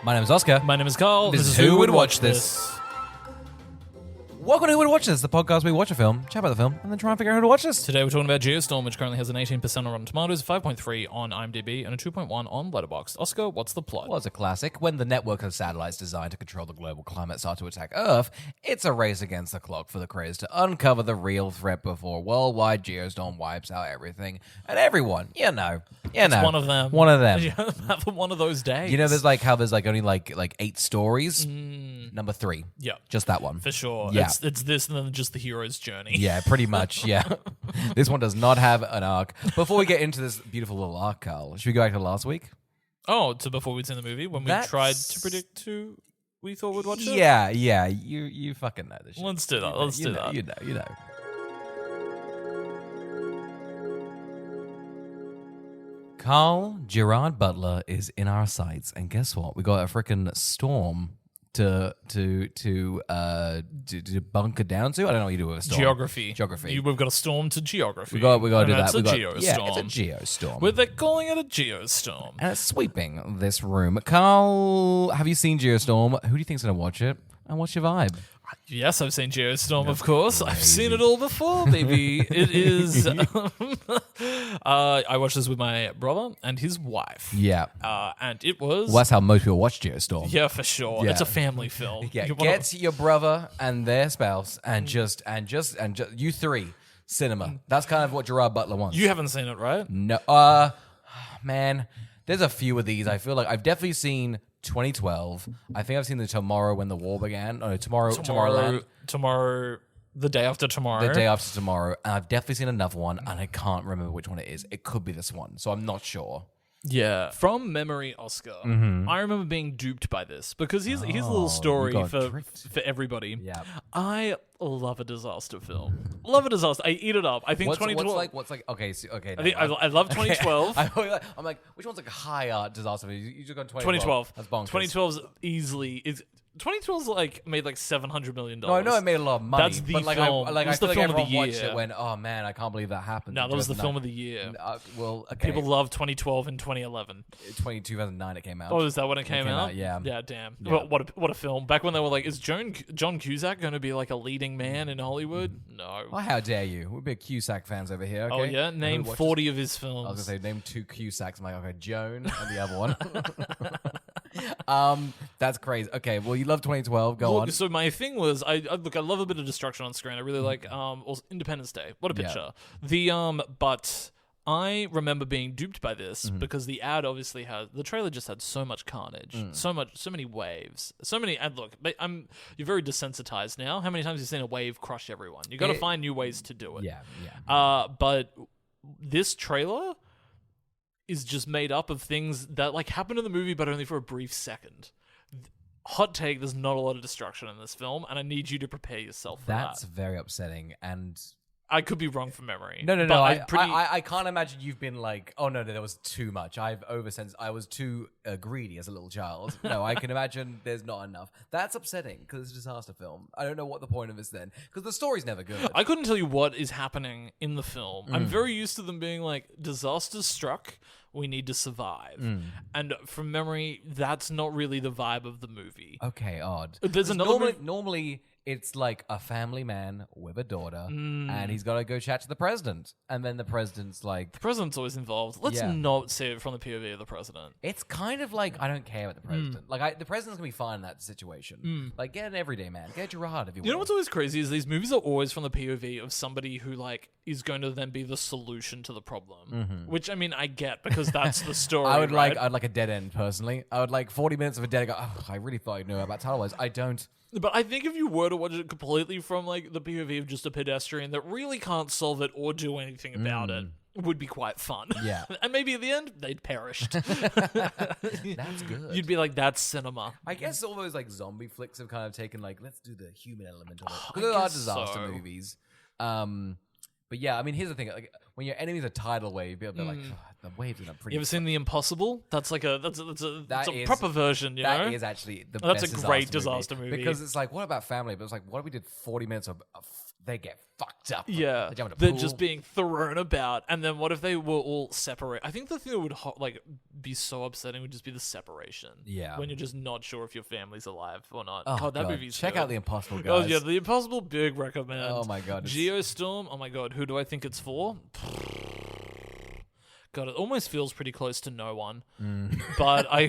My name is Oscar. My name is Carl. This is Who Would Watch This? Welcome to Who Would Watch This, the podcast where we watch a film, chat about the film, and then try and figure out who to watch this. Today we're talking about Geostorm, which currently has an 18% on Rotten Tomatoes, 5.3 on IMDb, and a 2.1 on Letterboxd. Oscar, what's the plot? Well, it's a classic. When the network of satellites designed to control the global climate start to attack Earth, it's a race against the clock for the crews to uncover the real threat before worldwide Geostorm wipes out everything and everyone. You know. It's one of them. One of them. Have one of those days. You know, there's only like 8 stories. Number 3. Yeah. Just that one. For sure. Yeah. It's this and then just the hero's journey. Yeah, pretty much, yeah. This one does not have an arc. Before we get into this beautiful little arc, Carl, should we go back to last week? Oh, to before we'd seen the movie, when we tried to predict who we thought would watch it? Yeah. You fucking know this shit. Let's do that. Let's do that. You know. Carl, Gerard Butler is in our sights, and guess what? We got a freaking storm to bunker down to. I don't know what you do with a storm. Geography. We've got a storm to geography. We got to do that. That's a geostorm. Yeah, it's a geostorm. Well, they're calling it a geostorm. And it's sweeping this room. Carl, have you seen Geostorm? Who do you think's going to watch it? And what's your vibe? Yes, I've seen Geostorm, of course. I've seen it all before, baby. It is... I watched this with my brother and his wife. Yeah. And it was... Well, that's how most people watch Geostorm. Yeah, for sure. Yeah. It's a family film. Yeah, get your brother and their spouse and just you three, cinema. That's kind of what Gerard Butler wants. You haven't seen it, right? No. Man, there's a few of these. I feel like I've definitely seen 2012. I think I've seen the Tomorrow When the War Began. Oh, Tomorrowland. Tomorrow, the day after tomorrow. The day after tomorrow. And I've definitely seen another one, and I can't remember which one it is. It could be this one, so I'm not sure. Yeah. From memory, Oscar, I remember being duped by this because here's a little story for everybody. Yeah. I love a disaster film. Love a disaster. I eat it up. I think 2012. What's like? Okay, okay. I think I love 2012. I'm like, which one's like a high art disaster movie? You just got 2012. That's bonkers. 2012's easily is. 2012's like made like $700 million. No, I know it made a lot of money. That's the but like, film. I It was feel the like film of the everyone year. watched it when, oh man, I can't believe that happened. No, that was the film of the year. Well, okay. People love 2012 and 2011. 2009 it came out. Oh, is that when it came out? Yeah. Yeah, damn. Yeah. Well, what a film. Back when they were like, is John Cusack going to be like a leading man in Hollywood? No. Well, how dare you? We're big Cusack fans over here, okay? Oh, yeah? Name 40 of his films. I was going to say, name 2 Cusacks. I'm like, okay, Joan and the other one. That's crazy. Okay, well, you love 2012. Go on. So my thing was, I love a bit of destruction on screen. I really like also Independence Day. What a picture. But I remember being duped by this because the ad obviously the trailer just had so much carnage, so many waves, so many. And look, you're very desensitized now. How many times have you seen a wave crush everyone? You got to find new ways to do it. Yeah. But this trailer is just made up of things that like happen in the movie, but only for a brief second. Hot take: there's not a lot of destruction in this film, and I need you to prepare yourself for that. That's very upsetting, and I could be wrong from memory. No. I can't imagine you've been like, oh no, there was too much. I was too greedy as a little child. No, I can imagine there's not enough. That's upsetting because it's a disaster film. I don't know what the point of it is then, because the story's never good. I couldn't tell you what is happening in the film. I'm very used to them being like, disaster struck, we need to survive. And from memory, that's not really the vibe of the movie. Okay, odd. There's another normally it's like a family man with a daughter, and he's got to go chat to the president, and then the president's like... The president's always involved. Let's not say it from the POV of the president. It's kind of like, I don't care about the president. Like, the president's going to be fine in that situation. Like, get an everyday man. Get Gerard if you want. You know what's always crazy is these movies are always from the POV of somebody who, like, is going to then be the solution to the problem. Which, I mean, I get, because that's the story, I'd right? like a dead end, personally. I would like 40 minutes of a dead end. Go, oh, I really thought I knew about Tidal Wars. I don't. But I think if you were to watch it completely from like the POV of just a pedestrian that really can't solve it or do anything about it, would be quite fun. Yeah. And maybe at the end, they'd perished. That's good. You'd be like, that's cinema. I guess all those like zombie flicks have kind of taken like, let's do the human element of it. Because there are disaster movies. But yeah, I mean, here's the thing. Like, when your enemy's a tidal wave, you'll be like, oh, the waves are pretty... You ever seen The Impossible? That's like that's a proper version, you know? That is actually the That's best a great disaster movie. Because it's like, what about family? But it's like, what if we did 40 minutes of they get fucked up. Yeah, They jump in a they're pool. just being thrown about. And then what if they were all separate? I think the thing that would be so upsetting would just be the separation. Yeah. when you're just not sure if your family's alive or not. Oh, God, that God. movie's Check good. out The Impossible, Oh guys. yeah, The Impossible, big recommend. Oh, my God, it's- Geostorm. Oh my God, who do I think it's for? God, it almost feels pretty close to no one. But I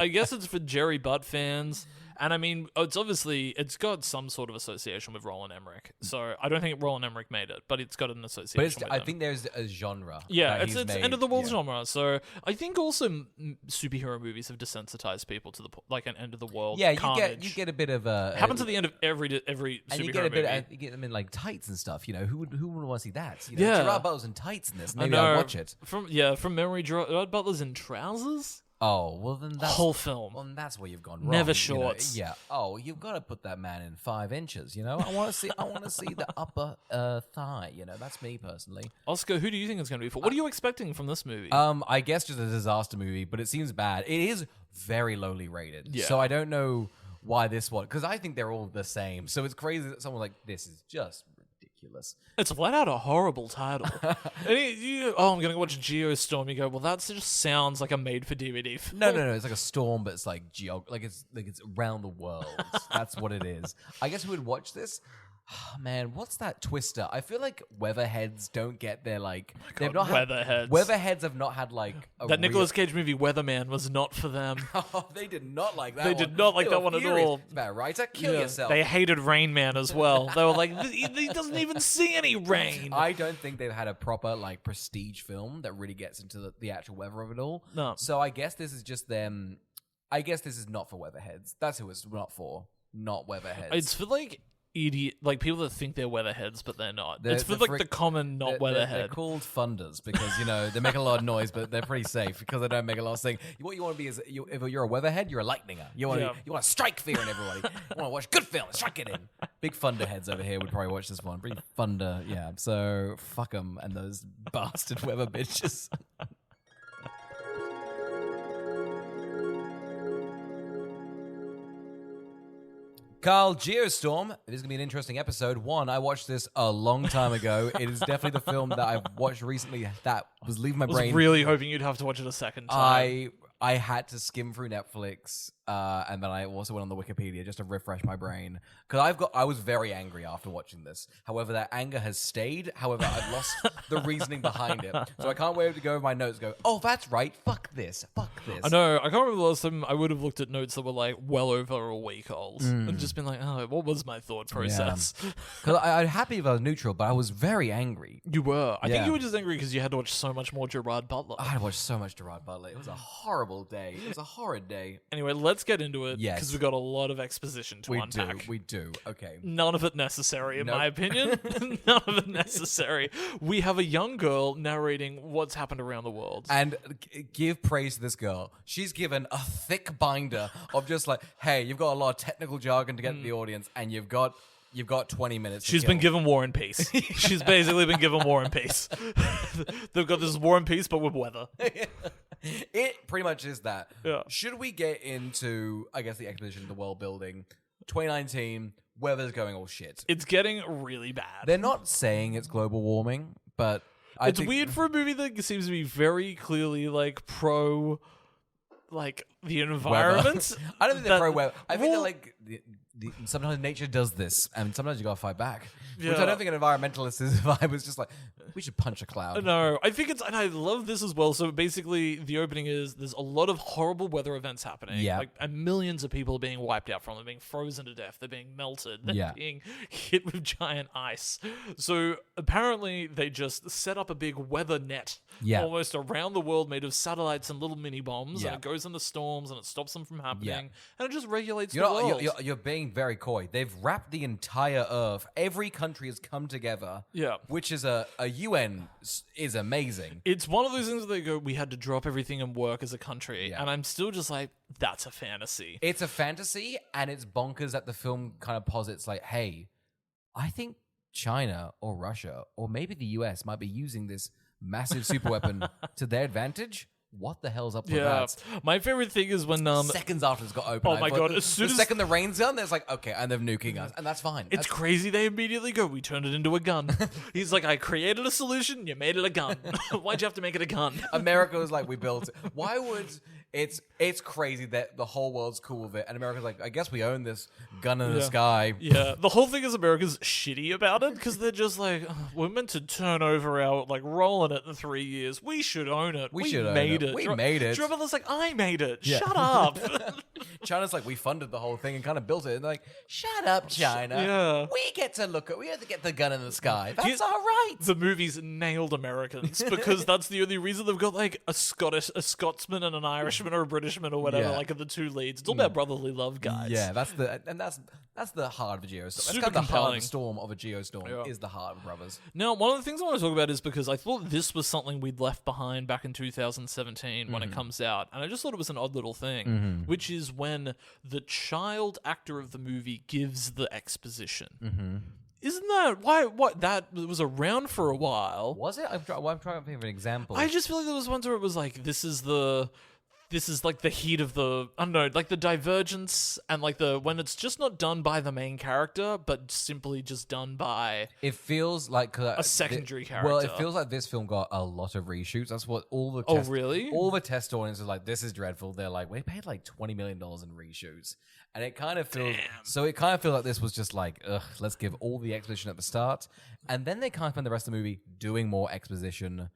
guess it's for Jerry Butt fans. And I mean, it's got some sort of association with Roland Emmerich. So I don't think Roland Emmerich made it, but it's got an association But with I him. think there's a genre. Yeah, that it's he's made. end of the world Yeah. genre. So I think also superhero movies have desensitized people to like an end of the world. Yeah, carnage. you get a bit of a happens at the end of every and superhero you get a bit. movie. You get them in like tights and stuff. You know, who would want to see that? You Yeah. Gerard Butler's in tights in this. I Maybe know. I'd watch it. From memory, Gerard Butler's in trousers. Oh well, then that's Whole film. Well, that's where you've gone wrong. Never you know? shorts. Yeah. Oh, you've got to put that man in 5 inches. You know, I want to see. I want to see the upper thigh. You know, that's me personally. Oscar, who do you think it's going to be for? What are you expecting from this movie? I guess just a disaster movie, but it seems bad. It is very lowly rated, Yeah. so I don't know why this one. Because I think they're all the same. So it's crazy that someone's like, "This is just ridiculous." It's flat out a horrible title. I'm going to watch Geostorm. You go, well, that just sounds like a made-for-DVD film. No. It's like a storm, but it's like it's around the world. That's what it is. I guess who would watch this? Oh, man, what's that Twister? I feel like Weatherheads don't get their like. They've not had, Weatherheads. Weatherheads have not had like a That real- Nicolas Cage movie, Weatherman, was not for them. Oh, they did not like that. They one. did not like They that were one at furious. all. It's about writer, kill yourself. They hated Rain Man as well. They were like, he doesn't even see any rain. I don't think they've had a proper like prestige film that really gets into the actual weather of it all. No. So I guess this is just them. I guess this is not for Weatherheads. That's who it's not for. Not Weatherheads. It's for like idiot, like people that think they're weatherheads, but they're not. They're- It's for they're like the common not They're weatherhead. called funders because they make a lot of noise, but they're pretty safe because they don't make a lot of thing. What you want to be is if you're a weatherhead, you're a lightninger. You want to strike fear in everybody. You want to watch good films, strike it in. Big thunderheads over here would probably watch this one. Pretty thunder, yeah. So fuck them and those bastard weather bitches. Carl, Geostorm. This is going to be an interesting episode. One, I watched this a long time ago. It is definitely the film that I've watched recently that was leaving my I was brain. really hoping you'd have to watch it a second time. I had to skim through Netflix, and then I also went on the Wikipedia just to refresh my brain because I was very angry after watching this. However, that anger has stayed. However, I've lost the reasoning behind it, so I can't wait to go over my notes. And go, oh, that's right. Fuck this. I know. I can't remember the last time I would have looked at notes that were like well over a week old and just been like, oh, what was my thought process? Because I'm happy if I was neutral, but I was very angry. You were. I think Yeah. you were just angry because you had to watch so much more Gerard Butler. I had watched so much Gerard Butler. It was a horrible day. It was a horrid day. Anyway, let's get into it Yes. because we've got a lot of exposition to unpack. We do. Okay. None of it necessary, in Nope. my opinion. None of it necessary. We have a young girl narrating what's happened around the world. And give praise to this girl. She's given a thick binder of just like, hey, you've got a lot of technical jargon to get to the audience, and you've got 20 minutes. She's been given War and Peace. She's basically been given War and Peace. They've got this War and Peace, but with weather. It pretty much is that. Yeah. Should we get into, I guess, the exposition, the world building? 2019, weather's going all shit. It's getting really bad. They're not saying it's global warming, but It's weird for a movie that seems to be very clearly like pro, like the environment. I don't think they're That- pro-weather. I think they're Well- like... sometimes nature does this, and sometimes you gotta fight back. Which Yeah. I don't think an environmentalist is. I was just like, we should punch a cloud. No, I think and I love this as well. So basically, the opening is there's a lot of horrible weather events happening. Yeah. And millions of people are being wiped out from them, being frozen to death. They're being melted. They're Yeah. being hit with giant ice. So apparently, they just set up a big weather net Yeah. almost around the world made of satellites and little mini bombs. Yeah. And it goes into storms and it stops them from happening. Yeah. And it just regulates You're, the not, world. you're being very coy. They've wrapped the entire Earth. Every country has come together. Yeah. Which is a UN is amazing. It's one of those things where they go, we had to drop everything and work as a country. Yeah. And I'm still just like, that's a fantasy. It's a fantasy, and it's bonkers that the film kind of posits like, hey, I think China or Russia or maybe the US might be using this massive superweapon to their advantage. what the hell's up with Yeah. that? My favorite thing is when Seconds after it's got open. Oh my God, as soon the as- second the rain's done, it's like, okay, and they're nuking us. And that's fine. it's crazy, they immediately go, we turned it into a gun. He's like, I created a solution, you made it a gun. Why'd you have to make it a gun? America was like, we built it. Why would... It's crazy that the whole world's cool with it. And America's like, I guess we own this gun in the sky. Yeah, the whole thing is America's shitty about it because they're just like, "Oh, we're meant to turn over our like rolling it in 3 years. We should own it. We should own it. We made it." Gerard Butler's like, I made it. Yeah. Shut up. China's like, we funded the whole thing and kind of built it. And they're like, shut up, China. Yeah. We get to get the gun in the sky. That's Here's- all right. The movie's nailed Americans because that's the only reason they've got like a Scotsman and an Irishman or a Britishman or whatever, Yeah. like the two leads. It's all about brotherly love, guys. Yeah, that's the heart of a Geostorm. That's Super kind of the heart of compelling. the storm of a Geostorm Yeah. is the heart of brothers. Now, one of the things I want to talk about is because I thought this was something we'd left behind back in 2017 when it comes out, and I just thought it was an odd little thing, which is when the child actor of the movie gives the exposition. Isn't that why? What that was around for a while? Was it? I'm trying to think of an example. I just feel like there was ones where it was like, this is like the heat of the, I don't know, like the divergence and like when it's just not done by the main character, but simply just done by It feels like a secondary character. Well, it feels like this film got a lot of reshoots. That's what all the really? all the test audiences are like. This is dreadful. They're like, we paid like $20 million in reshoots, and it kind of feels like this was just like, ugh, let's give all the exposition at the start, and then they kind of spend the rest of the movie doing more exposition.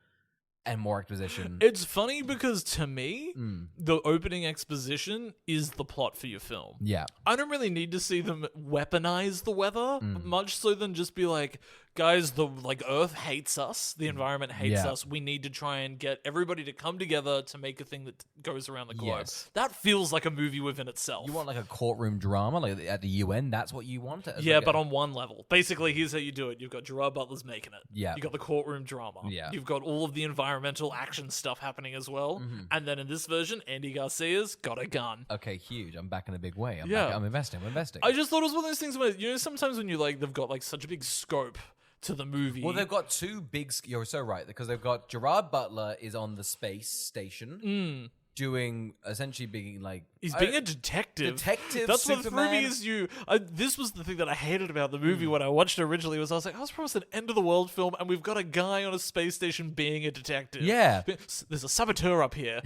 And more exposition. It's funny because to me, the opening exposition is the plot for your film. Yeah. I don't really need to see them weaponize the weather much so than just be like, guys, the Earth hates us, the environment hates us. We need to try and get everybody to come together to make a thing that goes around the globe. Yes. That feels like a movie within itself. You want like a courtroom drama, like at the UN. That's what you want. Yeah, but on one level. Basically, here's how you do it. You've got Gerard Butler's making it. Yeah. You've got the courtroom drama. Yeah. You've got all of the environmental action stuff happening as well. And then in this version, Andy Garcia's got a gun. Okay, huge. I'm back in a big way. Yeah. I'm investing. I just thought it was one of those things where, you know, sometimes when you like, they've got like such a big scope to the movie. Well, they've got two big... You're so right, because they've got Gerard Butler is on the space station doing... Essentially being like... He's being a detective. That's what the Superman. movie is. This was the thing that I hated about the movie when I watched it originally. Was I was like, I was promised an end of the world film, and we've got a guy on a space station being a detective. Yeah. There's a saboteur up here,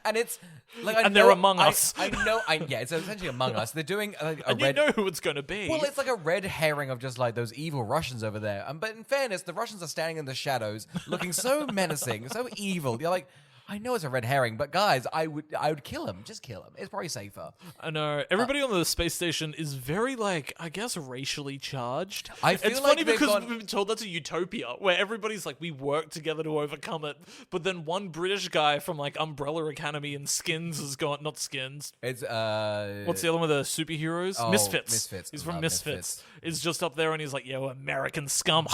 And it's... like, and they're among us. I know... yeah, it's essentially Among Us. They're doing a and red... you know who it's going to be. Well, it's like a red herring of just like those evil Russians over there. But in fairness, the Russians are standing in the shadows, looking so menacing, so evil. You're like, I know it's a red herring, but guys, I would kill him. Just kill him. It's probably safer. I know. Everybody on the space station is very, like, I guess, racially charged. I feel it's like funny they've because gone- we've been told that's a utopia where everybody's like, we work together to overcome it. But then one British guy from, like, Umbrella Academy and Skins has gone, not Skins. It's What's the other one with the superheroes? Oh, Misfits. Misfits. He's I from love Misfits. Is just up there and he's like, yo, American scum.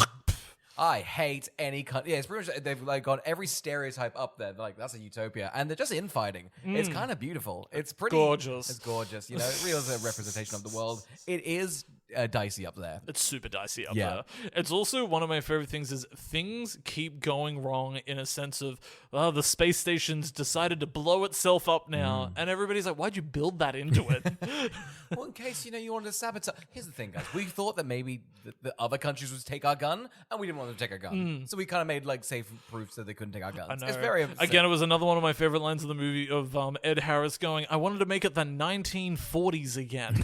I hate any country. Yeah, it's pretty much they've like got every stereotype up there. They're like, that's a utopia, and they're just infighting. It's kind of beautiful. It's pretty Gorgeous. It's gorgeous. You know, it really is a representation of the world. It is dicey up there. It's super dicey up Yeah. there. It's also one of my favorite things is things keep going wrong in a sense of, the space station's decided to blow itself up now. And everybody's like, why'd you build that into it? Well, in case, you wanted to sabotage. Here's the thing, guys. We thought that maybe the other countries would take our gun, and we didn't want them to take our gun. So we kind of made, like, safe proofs that they couldn't take our guns. I know. It's very upsetting. Again, it was another one of my favorite lines of the movie of Ed Harris going, I wanted to make it the 1940s again.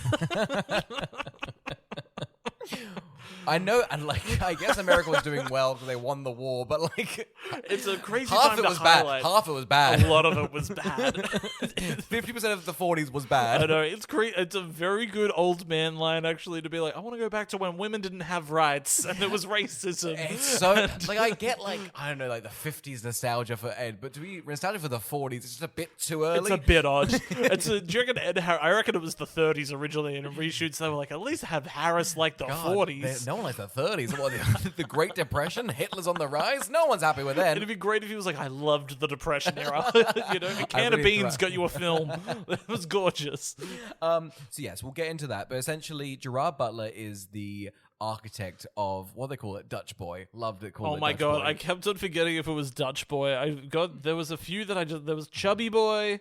I know, and like I guess America was doing well because they won the war, but like It's a crazy half time it to was highlight. bad. Half it was bad. A lot of it was bad. 50% of the 40s was bad. I know, it's great. It's a very good old man line, actually, to be like, I want to go back to when women didn't have rights and there was racism. It's so like I get like I don't know like the 50s nostalgia for Ed, but to be nostalgia for the 40s, it's just a bit too early. It's a bit odd. Do you reckon I reckon it was the 30s originally, and in reshoots they were like, at least have Harris like the God, 40s. No one likes the 30s. What, the Great Depression? Hitler's on the rise? No one's happy with that. It'd be great if he was like, I loved the Depression era. You know, a can of really beans got you a film. It was gorgeous. So yes, we'll get into that. But essentially, Gerard Butler is the architect of what they call it, Dutch Boy. Loved it. Oh my god, I kept on forgetting if it was Dutch Boy. There was a few that there was Chubby Boy,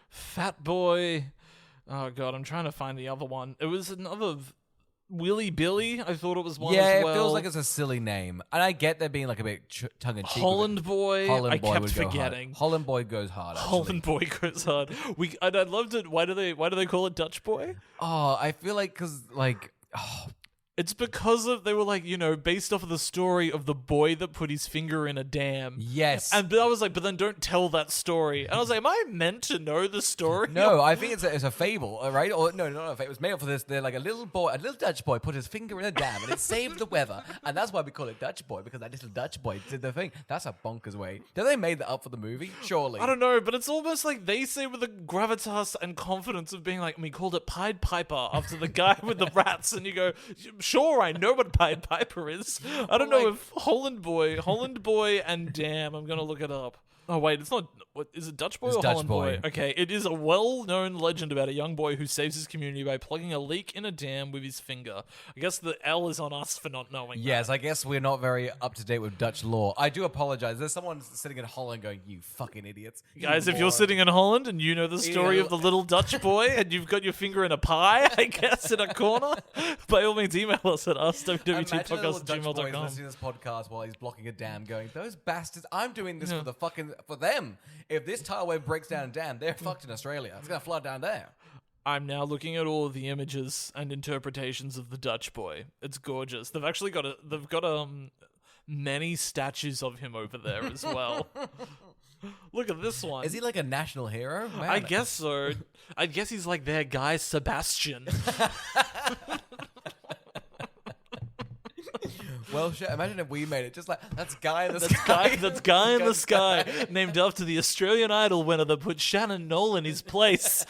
Fat Boy. Oh god, I'm trying to find the other one. It was another Willy Billy. I thought it was one as well. Yeah, it feels like it's a silly name, and I get there being like a bit tongue-in-cheek. Holland Boy. I kept forgetting. Holland Boy goes hard. Actually. Holland Boy goes hard. And I loved it. Why do they call it Dutch Boy? Oh, I feel like because like. Oh. It's because they were like, based off of the story of the boy that put his finger in a dam. Yes. And I was like, but then don't tell that story. And I was like, am I meant to know the story? No, I think it's a fable, right? Or no, not a fable. It was made up for this. They're like a little Dutch boy put his finger in a dam and it saved the weather. And that's why we call it Dutch Boy, because that little Dutch boy did the thing. That's a bonkers way. Did they made that up for the movie? Surely. I don't know, but it's almost like they say with the gravitas and confidence of being like, we called it Pied Piper after the guy with the rats. And you go, sure, I know what Pied Piper is. I don't know if Holland Boy and Damn, I'm going to look it up. Oh, wait, it's not... What, is it Dutch Boy or Dutch Holland Boy? Okay, it is a well-known legend about a young boy who saves his community by plugging a leak in a dam with his finger. I guess the L is on us for not knowing Yes, that. I guess we're not very up-to-date with Dutch law. I do apologize. There's someone sitting in Holland going, you fucking idiots. Guys, if you're sitting in Holland and you know the story of the little Dutch boy and you've got your finger in a pie, I guess, in a corner, by all means, email us at askwwwtpodcast@gmail.com. listening to this podcast while he's blocking a dam going, those bastards, I'm doing this for them. If this tidal wave breaks down a dam, they're fucked in Australia. It's going to flood down there. I'm now looking at all of the images and interpretations of the Dutch boy. It's gorgeous. They've actually got many statues of him over there as well. Look at this one. Is he like a national hero? Man. I guess so. I guess he's like their guy Sebastian. Well, shit, imagine if we made it just like, that's Guy in the Sky. That's Guy in the Sky, named after the Australian Idol winner that put Shannon Knoll in his place.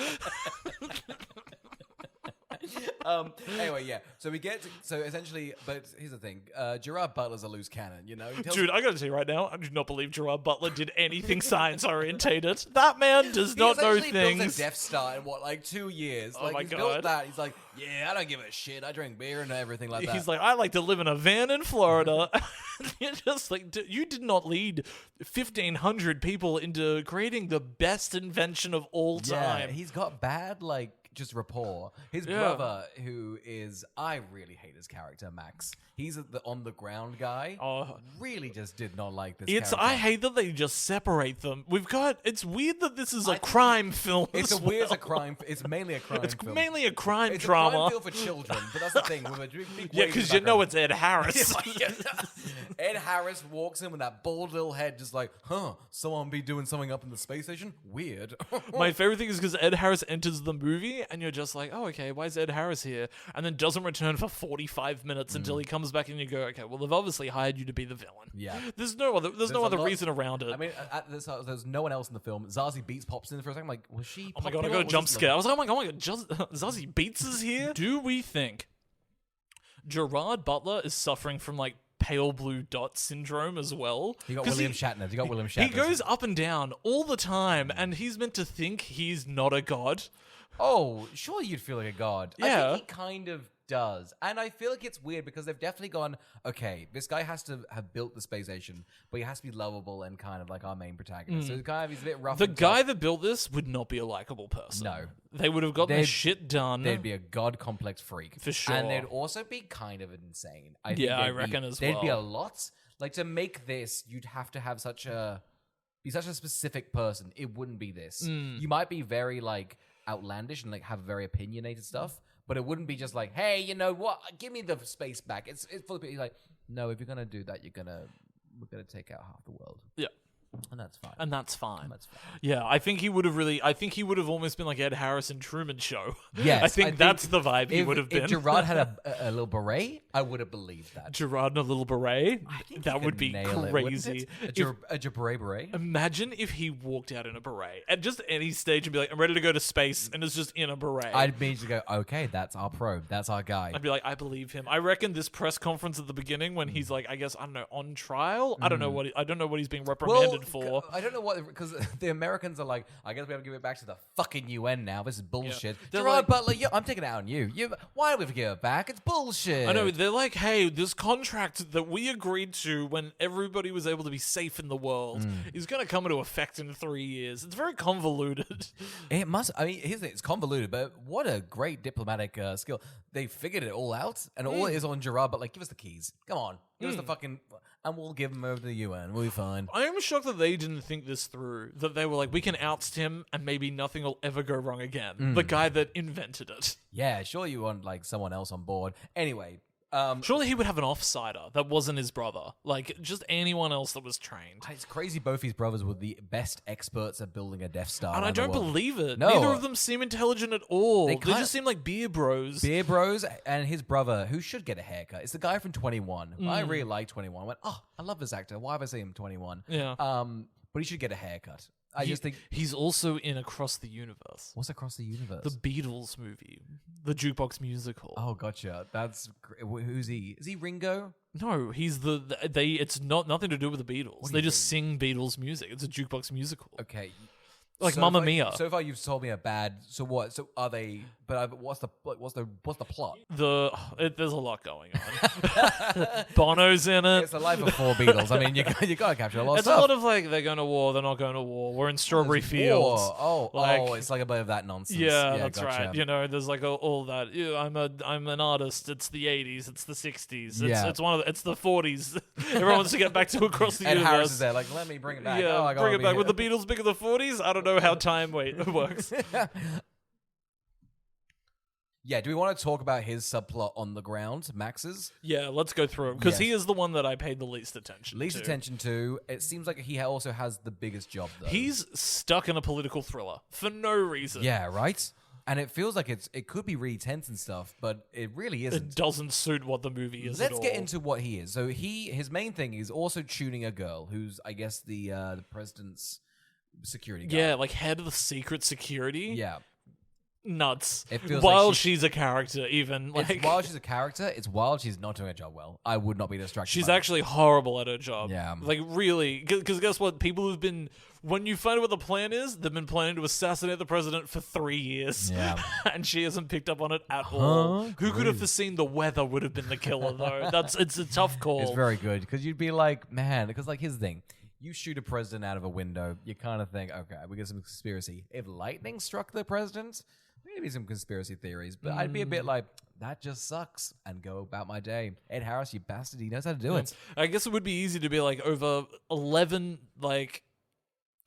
Anyway, yeah. So we get so essentially, but here's the thing: Gerard Butler's a loose cannon, you know. Dude, I gotta say right now, I do not believe Gerard Butler did anything science orientated. That man does not know things. He built a Death Star in what, 2 years? Oh my he's God. built that. He's like, yeah, I don't give a shit. I drink beer and everything like that. He's like, I like to live in a van in Florida. You're just like, you did not lead 1,500 people into creating the best invention of all time. Yeah, he's got bad just rapport. His brother, who is, I really hate his character, Max. He's the on the ground guy. Oh, really just did not like this. It's. character. I hate that they just separate them. It's weird that this is a crime film. It's a crime. It's mainly a crime. It's film. mainly a crime It's drama. a crime film for children, but that's the thing. With a big Yeah, wave because in the it's Ed Harris. background. Ed Harris walks in with that bald little head, just like, someone be doing something up in the space station? Weird. My favorite thing is because Ed Harris enters the movie, and you're just like, oh, okay, why is Ed Harris here? And then doesn't return for 45 minutes until he comes back, and you go, okay, well, they've obviously hired you to be the villain. Yeah. There's no other reason around it. I mean, there's no one else in the film. Zazie Beetz pops in for a second. I'm like, was she? Oh my god, I got a jump scare. I was like, oh my god, Zazie Beetz is here? Do we think Gerard Butler is suffering from pale blue dot syndrome as well? You got William Shatner. He goes up and down all the time, and he's meant to think he's not a god. Oh, sure, you'd feel like a god. Yeah. I think he kind of does. And I feel like it's weird because they've definitely gone, okay, this guy has to have built the space station, but he has to be lovable and kind of like our main protagonist. So he's a bit rough. The guy that built this would not be a likable person. No. They would have gotten their shit done. They'd be a god complex freak. For sure. And they'd also be kind of insane. I reckon as well. There'd be a well. lot. To make this, you'd have to have be such a specific person. It wouldn't be this. You might be very outlandish and have very opinionated stuff, but it wouldn't be just like, hey, you know what? Give me the space back. It's full of people. He's like, no, if you're gonna do that, we're gonna take out half the world. Yeah. And that's fine. That's fine. Yeah, I think he would have almost been like Ed Harris in Truman Show. Yes. I think that's the vibe he would have been. If Gerard had a little beret, I would have believed that. Gerard in a little beret? I think that would be crazy. A beret? Imagine if he walked out in a beret at just any stage and be like, I'm ready to go to space, and it's just in a beret. I'd immediately go, okay, that's our probe. That's our guy. I'd be like, I believe him. I reckon this press conference at the beginning when he's like, I guess, I don't know, on trial? I don't know what he's being reprimanded for. I don't know what, because the Americans are like, I guess we have to give it back to the fucking UN now. This is bullshit. They're Gerard like- Butler, I'm taking it out on you. Why do we have to give it back? It's bullshit. I know, they're like, hey, this contract that we agreed to when everybody was able to be safe in the world is going to come into effect in 3 years. It's very convoluted. It must. I mean, here's the thing, it's convoluted, but what a great diplomatic skill. They figured it all out, and all it is on Gerard, but like, give us the keys. Come on. Give us the fucking... And we'll give him over to the UN. We'll be fine. I am shocked that they didn't think this through. That they were like, we can oust him and maybe nothing will ever go wrong again. The guy that invented it. Yeah, sure you want like someone else on board. Anyway... Surely he would have an offsider that wasn't his brother. Like, just anyone else that was trained. It's crazy both his brothers were the best experts at building a Death Star. And I don't believe it. No. Neither of them seem intelligent at all. They kinda- just seem like beer bros. Beer Bros and his brother, who should get a haircut, it's the guy from 21. I really like 21. I went, oh, I love this actor. Why have I seen him 21? Yeah. But he should get a haircut. I just think... He's also in Across the Universe. What's Across the Universe? The Beatles movie. The jukebox musical. Oh, gotcha. That's... Who's he? Is he Ringo? No, he's it's nothing to do with the Beatles. do They you just sing Beatles music. It's a jukebox musical. Okay. Like So Mamma far- Mia. So far, you've told me a bad. So what? So are they? But what's the plot? There's a lot going on. Bono's in it. It's the life of four Beatles. I mean, you gotta capture a lot of It's a stuff. lot of like, they're going to war, they're not going to war. We're in Strawberry Fields. Oh, Like- it's like a bit of that nonsense. Yeah, that's gotcha. right. You know, there's like all that. Yeah, I'm an artist. It's the 80s. It's the 60s. Yeah. It's the 40s. Everyone wants to get back to Across the And Universe. Harris is there, like, let me bring it back. Yeah, Oh, I gotta bring it be back. here. With the Beatles big in the 40s? I don't know how time works. Yeah, do we want to talk about his subplot on the ground, Max's? Yeah, let's go through it. Because he Yes. is the one that I paid the least attention Least to. attention to. It seems like he also has the biggest job, though. He's stuck in a political thriller for no reason. Yeah, right? And it feels like it could be really tense and stuff, but it really isn't. It doesn't suit what the movie is at Let's get all. into what he is. So his main thing is also tuning a girl who's, I guess, the president's security guard. Yeah, like head of the secret security. Yeah. Nuts. It feels while like she's a character, even. Like, It's while she's a character, it's while she's not doing her job well. I would not be distracted. she's by it. actually horrible at her job. Yeah. Like, really. Because guess what? People who've been... When you find out what the plan is, they've been planning to assassinate the president for 3 years. Yeah. And she hasn't picked up on it at all. Who could have Great. foreseen the weather would have been the killer, though? It's a tough call. It's very good because you'd be like, man, because like here's the thing. You shoot a president out of a window, you kind of think, okay, we get some conspiracy. If lightning struck the president, maybe some conspiracy theories, but I'd be a bit like, that just sucks, and go about my day. Ed Harris, you bastard, he knows how to do it. I guess it would be easy to be like, over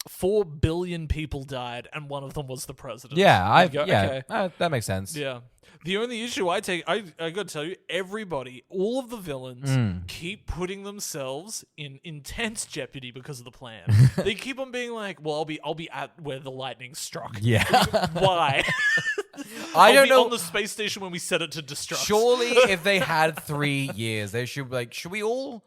4 billion people died, and one of them was the president. Yeah, You'd go, okay. that makes sense. Yeah. The only issue I got to tell you, everybody, all of the villains keep putting themselves in intense jeopardy because of the plan. They keep on being like, well, I'll be at where the lightning struck. Yeah. Why? I I'll don't be know. on the space station when we set it to destruct. Surely, if they had 3 years, they should be like, should we all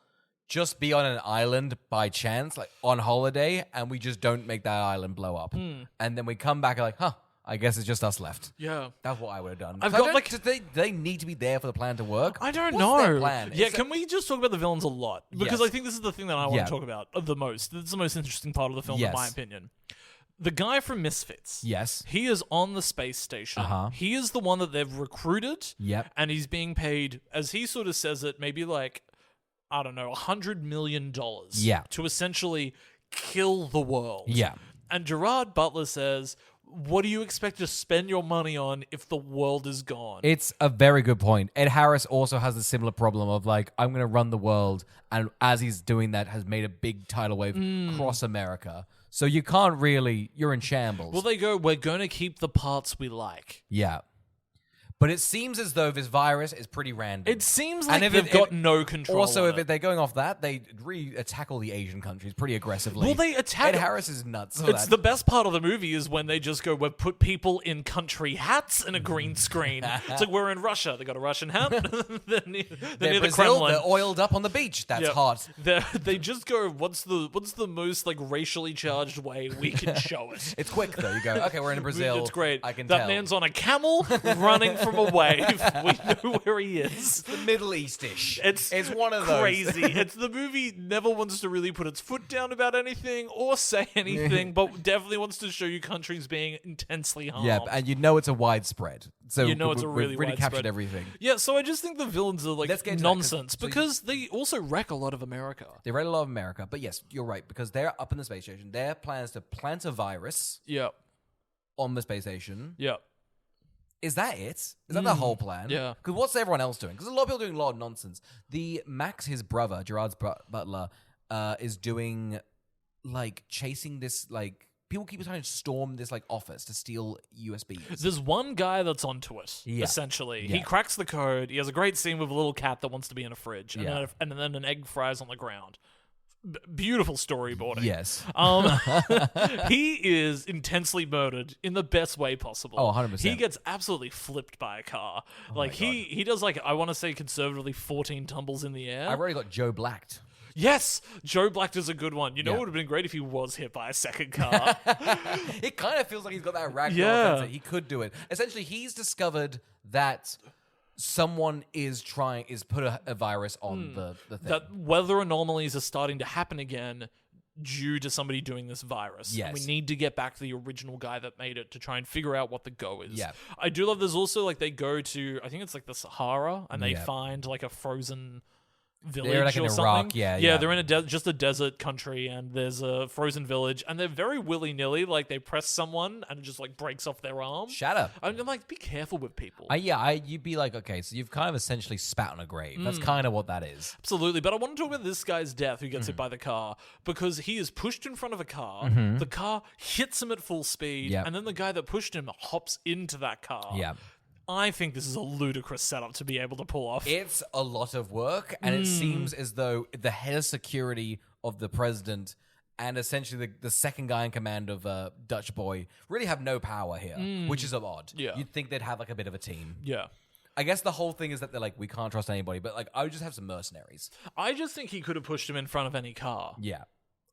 just be on an island by chance, like on holiday, and we just don't make that island blow up, and then we come back and like, huh? I guess it's just us left. Yeah. That's what I would have done. I've I got, don't- like- do they need to be there for the plan to work? I don't What's know. their plan? Yeah, Is can we just talk about the villains a lot? Because Yes. I think this is the thing that I want Yeah. to talk about the most. It's the most interesting part of the film, in Yes. my opinion. The guy from Misfits. Yes. He is on the space station. Uh-huh. He is the one that they've recruited. Yep. And he's being paid, as he sort of says it, maybe like, I don't know, $100 million. Yeah. To essentially kill the world. Yeah. And Gerard Butler says, what do you expect to spend your money on if the world is gone? It's a very good point. Ed Harris also has a similar problem of like, I'm going to run the world, and as he's doing that, has made a big tidal wave across America. So you can't really, you're in shambles. Well, they go, we're going to keep the parts we like. Yeah. But it seems as though this virus is pretty random. It seems And like if they've it- got if- no control. Also, on if they're going off that, they tackle the Asian countries pretty aggressily. Well, they attack- Ed Harris is nuts. For It's that. the best part of the movie is when they just go, we've put people in country hats and a green screen. It's like, we're in Russia. They got a Russian hat. they're near They're the Brazil, Kremlin. they're oiled up on the beach. That's Yeah. hot. They just go, what's the most like racially charged way we can show it? It's quick though. You go, okay, we're in Brazil. It's great. I can that tell. man's on a camel running from from a wave. We know where he is. The Middle East-ish. It's one of those. crazy. It's the movie never wants to really put its foot down about anything or say anything, but definitely wants to show you countries being intensely harmed. Yeah, and you know it's a widespread. So You know it's a really we've really captured widespread. everything. Yeah, so I just think the villains are like Let's get into that, 'cause- nonsense so because they also wreck a lot of America. They read a lot of America, but yes, you're right, because they're up in the space station. Their plan is to plant a virus Yeah, on the space station. yeah. Is that it? Is that the whole plan? Yeah. Because what's everyone else doing? Because a lot of people are doing a lot of nonsense. Max, his brother, Gerard Butler, is doing, like, chasing this, like, people keep trying to storm this, like, office to steal USBs. There's one guy that's onto it, Yeah. essentially. Yeah. He cracks the code. He has a great scene with a little cat that wants to be in a fridge, and, Yeah. then an egg fries on the ground. Beautiful storyboarding. Yes. He is intensely murdered in the best way possible. Oh, 100%. He gets absolutely flipped by a car. Like, he does, like, I want to say conservatively 14 tumbles in the air. I've already got Joe Blacked. Yes! Joe Black is a good one. You know Yeah. what would have been great if he was hit by a second car? It kind of feels like he's got that ragdoll Yeah. offense that he could do it. Essentially, he's discovered that someone is put a virus on the thing. That weather anomalies are starting to happen again due to somebody doing this virus. And Yes. we need to get back to the original guy that made it to try and figure out what the go is. Yeah. I do love there's also like they go to, I think it's like the Sahara, and they Yeah. find like a frozen village They're like or in something. Iraq, yeah. They're in just a desert country, and there's a frozen village, and they're very willy-nilly. Like they press someone and it just like breaks off their arm. Shatter. I'm like, be careful with people. You'd be like, okay, so you've kind of essentially spat on a grave. That's kind of what that is. Absolutely, but I want to talk about this guy's death who gets hit by the car because he is pushed in front of a car. The car hits him at full speed, Yep. and then the guy that pushed him hops into that car. Yeah. I think this is a ludicrous setup to be able to pull off. It's a lot of work, and it seems as though the head of security of the president and essentially the second guy in command of Dutch Boy really have no power here, which is odd. Yeah. You'd think they'd have like a bit of a team. Yeah. I guess the whole thing is that they're like, we can't trust anybody, but like, I would just have some mercenaries. I just think he could have pushed him in front of any car. Yeah.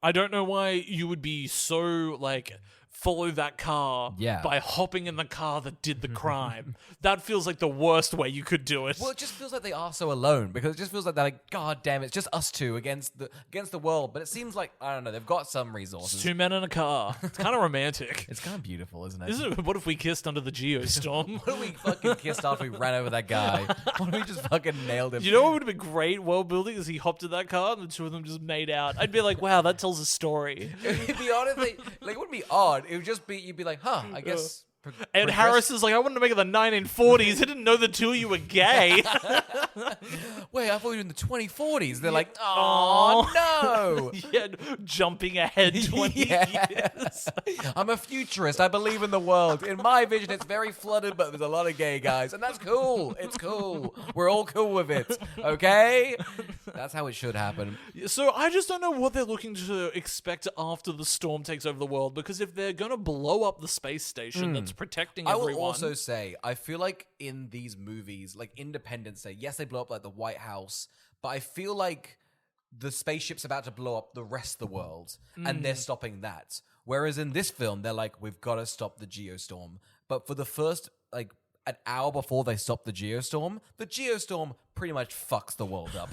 I don't know why you would be so, like, follow that car by hopping in the car that did the crime. That feels like the worst way you could do it. Well, it just feels like they are so alone because it just feels like they're like, God damn it, it's just us two against the world. But it seems like, I don't know, they've got some resources. It's two men in a car. It's kind of romantic. It's kind of beautiful, isn't it? Isn't it? What if we kissed under the Geostorm? What if we fucking kissed after we ran over that guy? What if we just fucking nailed him? You know what would have been great world building is he hopped in that car and the two of them just made out. I'd be like, wow, that tells a story. It'd be honestly, like, it wouldn't be odd. It would just be, you'd be like, huh, I guess. And Harris is like, I wanted to make it the 1940s. I didn't know the two of you were gay. Wait, I thought we were in the 2040s. They're like, oh, no. Yeah, jumping ahead 20 years. I'm a futurist. I believe in the world. In my vision, it's very flooded, but there's a lot of gay guys. And that's cool. It's cool. We're all cool with it. Okay? That's how it should happen. So I just don't know what they're looking to expect after the storm takes over the world, because if they're going to blow up the space station that's protecting I everyone... will also say, I feel like in these movies, like Independence Day, yes, they blow up like the White House, but I feel like the spaceship's about to blow up the rest of the world, and they're stopping that. Whereas in this film, they're like, we've got to stop the Geostorm. But for the first, like, an hour before they stop the Geostorm pretty much fucks the world up.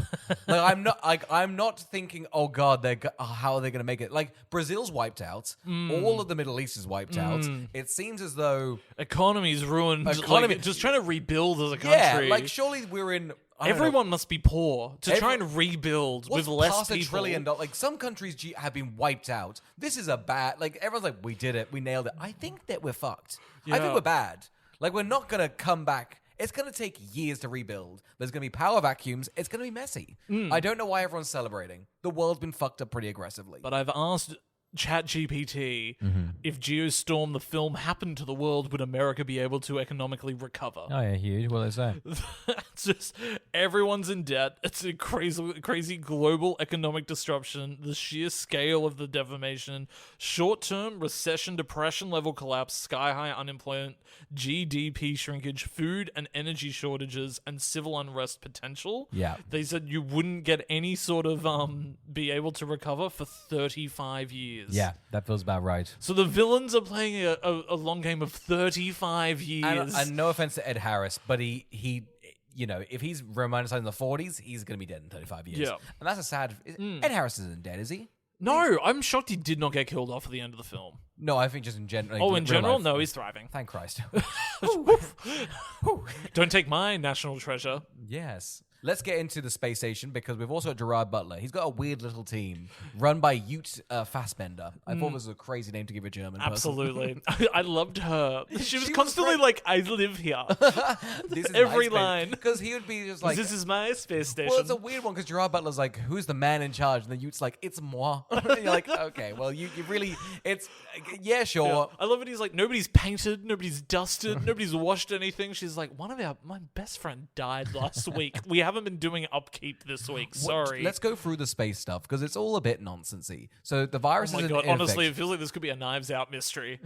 I'm not thinking, oh god, how are they going to make it? Like, Brazil's wiped out. All of the Middle East is wiped out. It seems as though economy's ruined. Economy- Like, just trying to rebuild as a country. like surely we're in. I don't know, Everyone must be poor to try and rebuild what's with less past people. $1 trillion? Like, some countries have been wiped out. This is a bad. Like, everyone's like, we did it, we nailed it. I think that we're fucked. I Yeah. think we're bad. Like, we're not gonna come back. It's gonna take years to rebuild. There's gonna be power vacuums. It's gonna be messy. I don't know why everyone's celebrating. The world's been fucked up pretty aggressively. But I've asked ChatGPT if Geostorm, the film, happened to the world, would America be able to economically recover? yeah, huge. What do they say? It's just everyone's in debt. It's a crazy global economic disruption. The sheer scale of the devastation, short-term recession, depression level collapse, sky-high unemployment, GDP shrinkage, food and energy shortages, and civil unrest potential. Yeah. They said you wouldn't get any sort of be able to recover for 35 years. Yeah, that feels about right. So the villains are playing a long game of 35 years. And no offense to Ed Harris, but he you know, if he's romanticized in the 40s, he's going to be dead in 35 years. Yeah. And that's a sad... Ed Harris isn't dead, is he? No, I'm shocked he did not get killed off at the end of the film. No, I think just in general. Oh, in general? No, he's thriving. Thank Christ. Don't take my national treasure. Yes. Let's get into the space station because we've also got Gerard Butler. He's got a weird little team run by Ute Fassbender. I thought it was a crazy name to give a German person. Absolutely. I loved her. She was She was constantly great. like, I live here. This is Every my line. Because he would be just like... This is my space station. Well, it's a weird one because Gerard Butler's like, who's the man in charge? And the Ute's like, it's moi. And you're like, okay, well, you really... It's... Yeah, sure. Yeah. I love it. He's like, nobody's painted, nobody's dusted, nobody's washed anything. She's like, my best friend died last week. We haven't been doing upkeep this week. Sorry. Let's go through the space stuff because it's all a bit nonsensy. So the virus Oh is my in god! Honestly, effect. it feels like this could be a Knives Out mystery.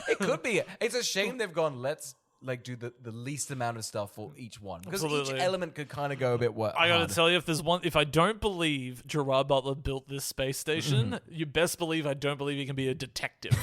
It could be. It's a shame they've gone, let's like do the least amount of stuff for each one. Because Absolutely. each element could kind of go a bit I gotta hard. tell you, if I don't believe Gerard Butler built this space station, you best believe I don't believe he can be a detective.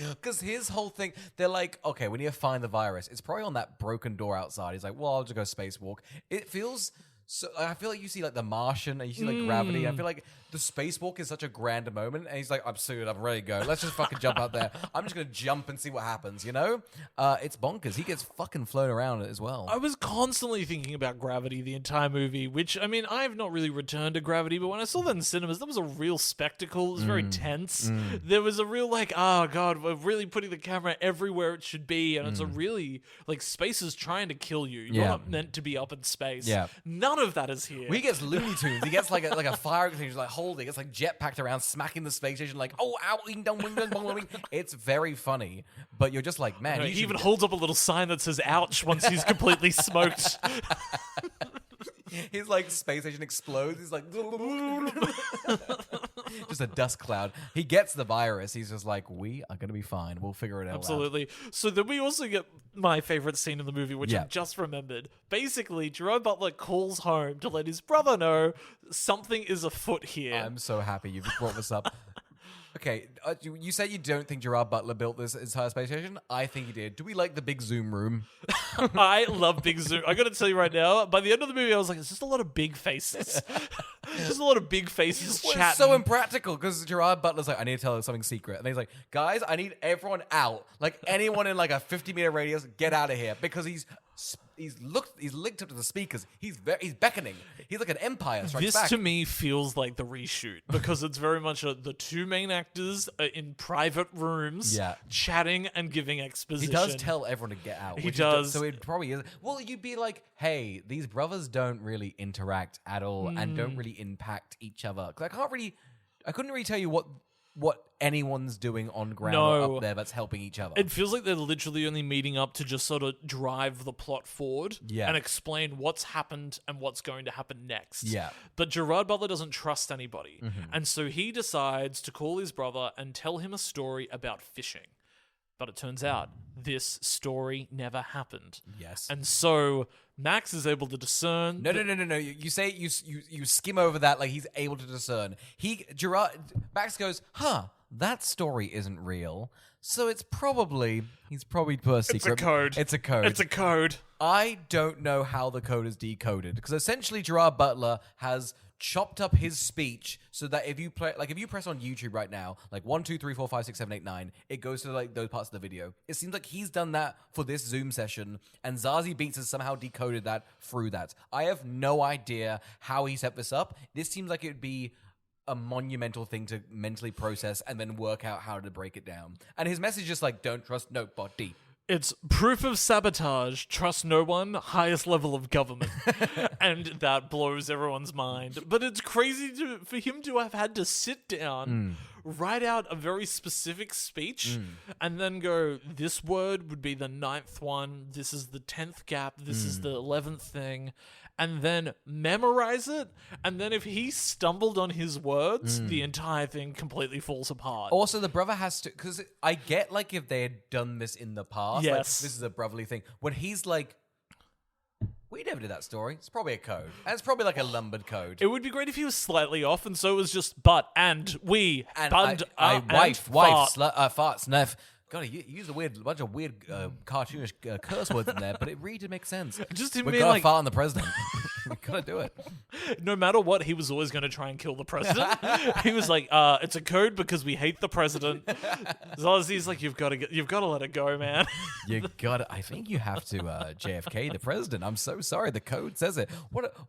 Because his whole thing, they're like, okay, we need to find the virus. It's probably on that broken door outside. He's like, well, I'll just go spacewalk. It feels... So I feel like you see like The Martian and you see like Gravity. I feel like the spacewalk is such a grand moment, and he's like, "I'm suited, I'm ready to go. Let's just fucking jump out there. I'm just gonna jump and see what happens." You know, it's bonkers. He gets fucking flown around as well. I was constantly thinking about Gravity the entire movie, which, I mean, I've not really returned to Gravity, but when I saw that in cinemas, that was a real spectacle. It was very tense. There was a real, like, oh, God, we're really putting the camera everywhere it should be, and it's a really, like, space is trying to kill you. You're not meant to be up in space. Yeah. None of that is here. He gets Looney Tunes. He gets like a fire extinguisher, like holding. It's like jetpacked around, smacking the space station, like, oh, ow, ding, dong, wing, dong, bong, wing. It's very funny, but you're just like, man. He even holds up a little sign that says "ouch" once he's completely smoked. His like space station explodes. He's like, just a dust cloud. He gets the virus. He's just like, we are gonna be fine. We'll figure it out. Absolutely. So then we also get my favorite scene in the movie, which Yeah. I just remembered. Basically, Gerard Butler calls home to let his brother know something is afoot here. I'm so happy you've brought this up. Okay, you said you don't think Gerard Butler built this entire space station. I think he did. Do we like the big Zoom room? I love Big Zoom. I gotta tell you right now, by the end of the movie, I was like, it's just a lot of big faces. Just a lot of big faces Well, chatting. it's so impractical because Gerard Butler's like, I need to tell you something secret. And then he's like, guys, I need everyone out. Like anyone in like a 50-meter radius, get out of here. Because he's linked up to the speakers. He's beckoning. He's like an Empire Strikes This Back. to me feels like the reshoot because it's very much the two main actors in private rooms chatting and giving He exposition. does tell everyone to get out. He which does. So it probably is. Well, you'd be like, hey, these brothers don't really interact at all and don't really impact each other. 'Cause I couldn't really tell you what anyone's doing on ground or up there that's helping each other. It feels like they're literally only meeting up to just sort of drive the plot forward and explain what's happened and what's going to happen next. Yeah. But Gerard Butler doesn't trust anybody. And so he decides to call his brother and tell him a story about fishing. But it turns out this story never happened. Yes. And so Max is able to discern. No. You say you skim over that like he's able to discern. Max goes, that story isn't real. So he's probably put a secret. It's a code. It's a code. It's a code. I don't know how the code is decoded because essentially Gerard Butler has chopped up his speech so that if you press on YouTube right now, like 1, 2, 3, 4, 5, 6, 7, 8, 9, it goes to like those parts of the video. It seems like he's done that for this Zoom session, and Zazie Beetz has somehow decoded that through that. I have no idea how he set this up. This seems like it would be a monumental thing to mentally process and then work out how to break it down. And his message is just like, don't trust nobody. It's proof of sabotage, trust no one, highest level of government. And that blows everyone's mind. But it's crazy for him to have had to sit down, write out a very specific speech, and then go, this word would be the 9th one, this is the 10th gap, this is the 11th thing, and then memorize it. And then if he stumbled on his words, the entire thing completely falls apart. Also, the brother has to, because I get like if they had done this in the past, like, Yes. this is a brotherly thing. When he's like, we never did that story. It's probably a code. And it's probably like a lumbered code. It would be great if he was slightly off, and so it was just but, and, we, And bund, wife, fart. fart, snuff. God, you used a bunch of weird cartoonish curse words in there, but it really did make sense. Just him We've being got to like, fart on the president. We've got to do it. no matter what, he was always going to try and kill the president. He was like, it's a code because we hate the president. As long as he's like, you've got to let it go, man. You got to, I think you have to JFK the president. I'm so sorry. The code says it.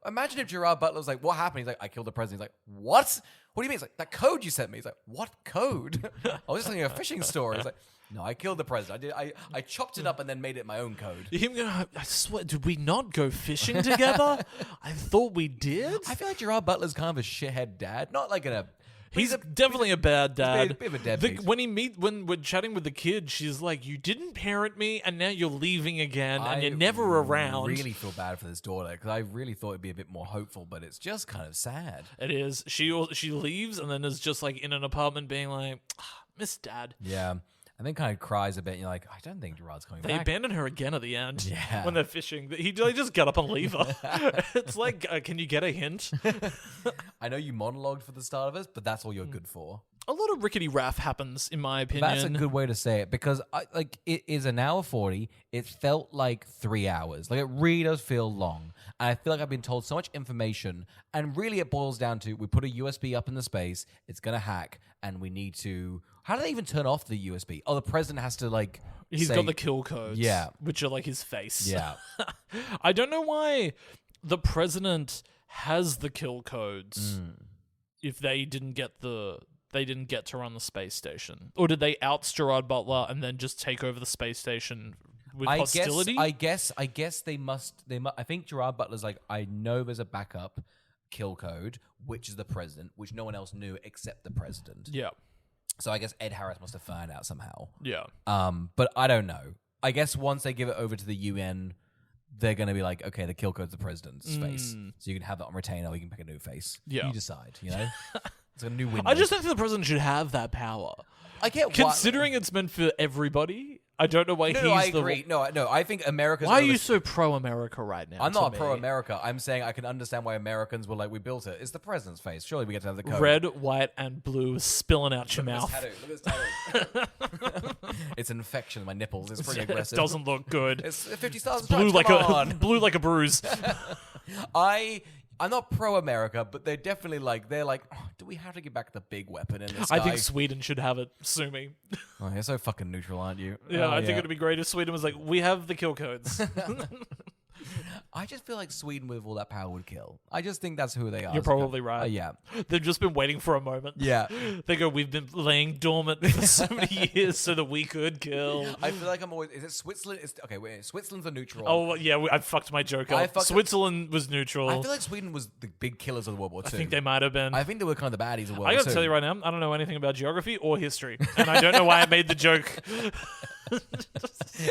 Imagine if Gerard Butler was like, what happened? He's like, I killed the president. He's like, what? What do you mean? It's like, that code you sent me. He's like, what code? I was just thinking a fishing story. He's like, no, I killed the president. I chopped it up and then made it my own code. Him going, I swear, did we not go fishing together? I thought we did. I feel like Gerard Butler's kind of a shithead dad. Not like in a... He's definitely a bad dad. a bit of a deadbeat. When we're chatting with the kid, she's like, you didn't parent me, and now you're leaving again, and you're never around. I really feel bad for this daughter, because I really thought it'd be a bit more hopeful, but it's just kind of sad. It is. She leaves, and then is just like in an apartment being like, miss dad. Yeah. And then kind of cries a bit. And you're like, I don't think Gerard's coming They back. abandon her again at the end. Yeah. When they're fishing. They just get up and leave her. It's like, can you get a hint? I know you monologued for the start of this, but that's all you're good for. A lot of rickety raff happens, in my opinion. That's a good way to say it, because it is an hour 40. It felt like 3 hours. Like, it really does feel long. And I feel like I've been told so much information, and really it boils down to, we put a USB up in the space, it's going to hack, and we need to... How do they even turn off the USB? Oh, the president has to, like... He's got the kill codes. Yeah. Which are like his face. Yeah. I don't know why the president has the kill codes if they didn't get to run the space station. Or did they oust Gerard Butler and then just take over the space station with hostility? I guess they must. I think Gerard Butler's like, I know there's a backup kill code, which is the president, which no one else knew except the president. Yeah. So I guess Ed Harris must have found out somehow. Yeah. But I don't know. I guess once they give it over to the UN, they're going to be like, okay, the kill code's the president's face. So you can have that on retainer, or you can pick a new face. Yeah. You decide, you know? It's a new window. I just don't think the president should have that power. I get Considering it's meant for everybody, I don't know why I agree. No, I think America's... Why are you so pro-America right now? I'm not pro-America. I'm saying I can understand why Americans were like, we built it. It's the president's face. Surely we get to have the code. Red, white, and blue spilling out your mouth. Look at this tattoo. It's an infection in my nipples. It's pretty aggressive. It doesn't look good. It's 50 stars. Blue like a bruise. I'm not pro-America, but they're definitely like, oh, do we have to get back the big weapon in the sky? I think Sweden should have it, sue me. Oh, you're so fucking neutral, aren't you? Yeah, I think it'd be great if Sweden was like, we have the kill codes. I just feel like Sweden with all that power would kill. I just think that's who they are. You're probably right. Yeah. They've just been waiting for a moment. Yeah. They go, we've been laying dormant for so many years so that we could kill. I feel like I'm always... Is it Switzerland? Okay, wait. Switzerland's a neutral. Oh, yeah, I fucked my joke up. Switzerland was neutral. I feel like Sweden was the big killers of World War II. I think they might have been. I think they were kind of the baddies of World War II. I got to tell you right now, I don't know anything about geography or history. And I don't know why I made the joke.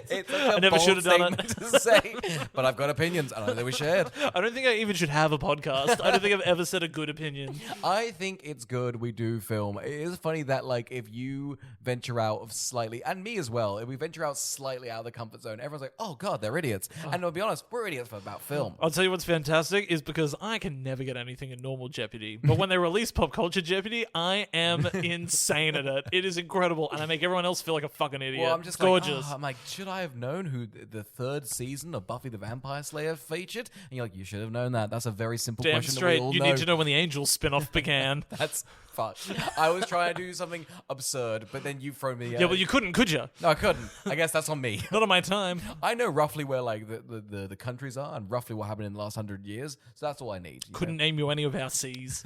It's I never should have done it. To say, but I've got opinions, and I think we should. I don't think I even should have a podcast. I don't think I've ever said a good opinion. I think it's good we do film. It is funny that, like, if you venture out of slightly, and me as well, if we venture out slightly out of the comfort zone, everyone's like, oh god, they're idiots. And I'll be honest, we're idiots about film. I'll tell you what's fantastic is because I can never get anything in normal Jeopardy. But when they release Pop Culture Jeopardy, I am insane at it. It is incredible, and I make everyone else feel like a fucking idiot. Well, I'm just it's gorgeous. I'm like, should I have known who the third season of Buffy the Vampire Slayer featured? And you're like, you should have known that. That's a very simple Damn question straight. that we all You know. need to know when the Angels spin-off began. That's fucked. I was trying to do something absurd, but then you thrown me. Yeah, well, you couldn't, could you? No, I couldn't. I guess that's on me. Not on my time. I know roughly where like the countries are and roughly what happened in the last 100 years, so that's all I need. Couldn't name you any of our seas,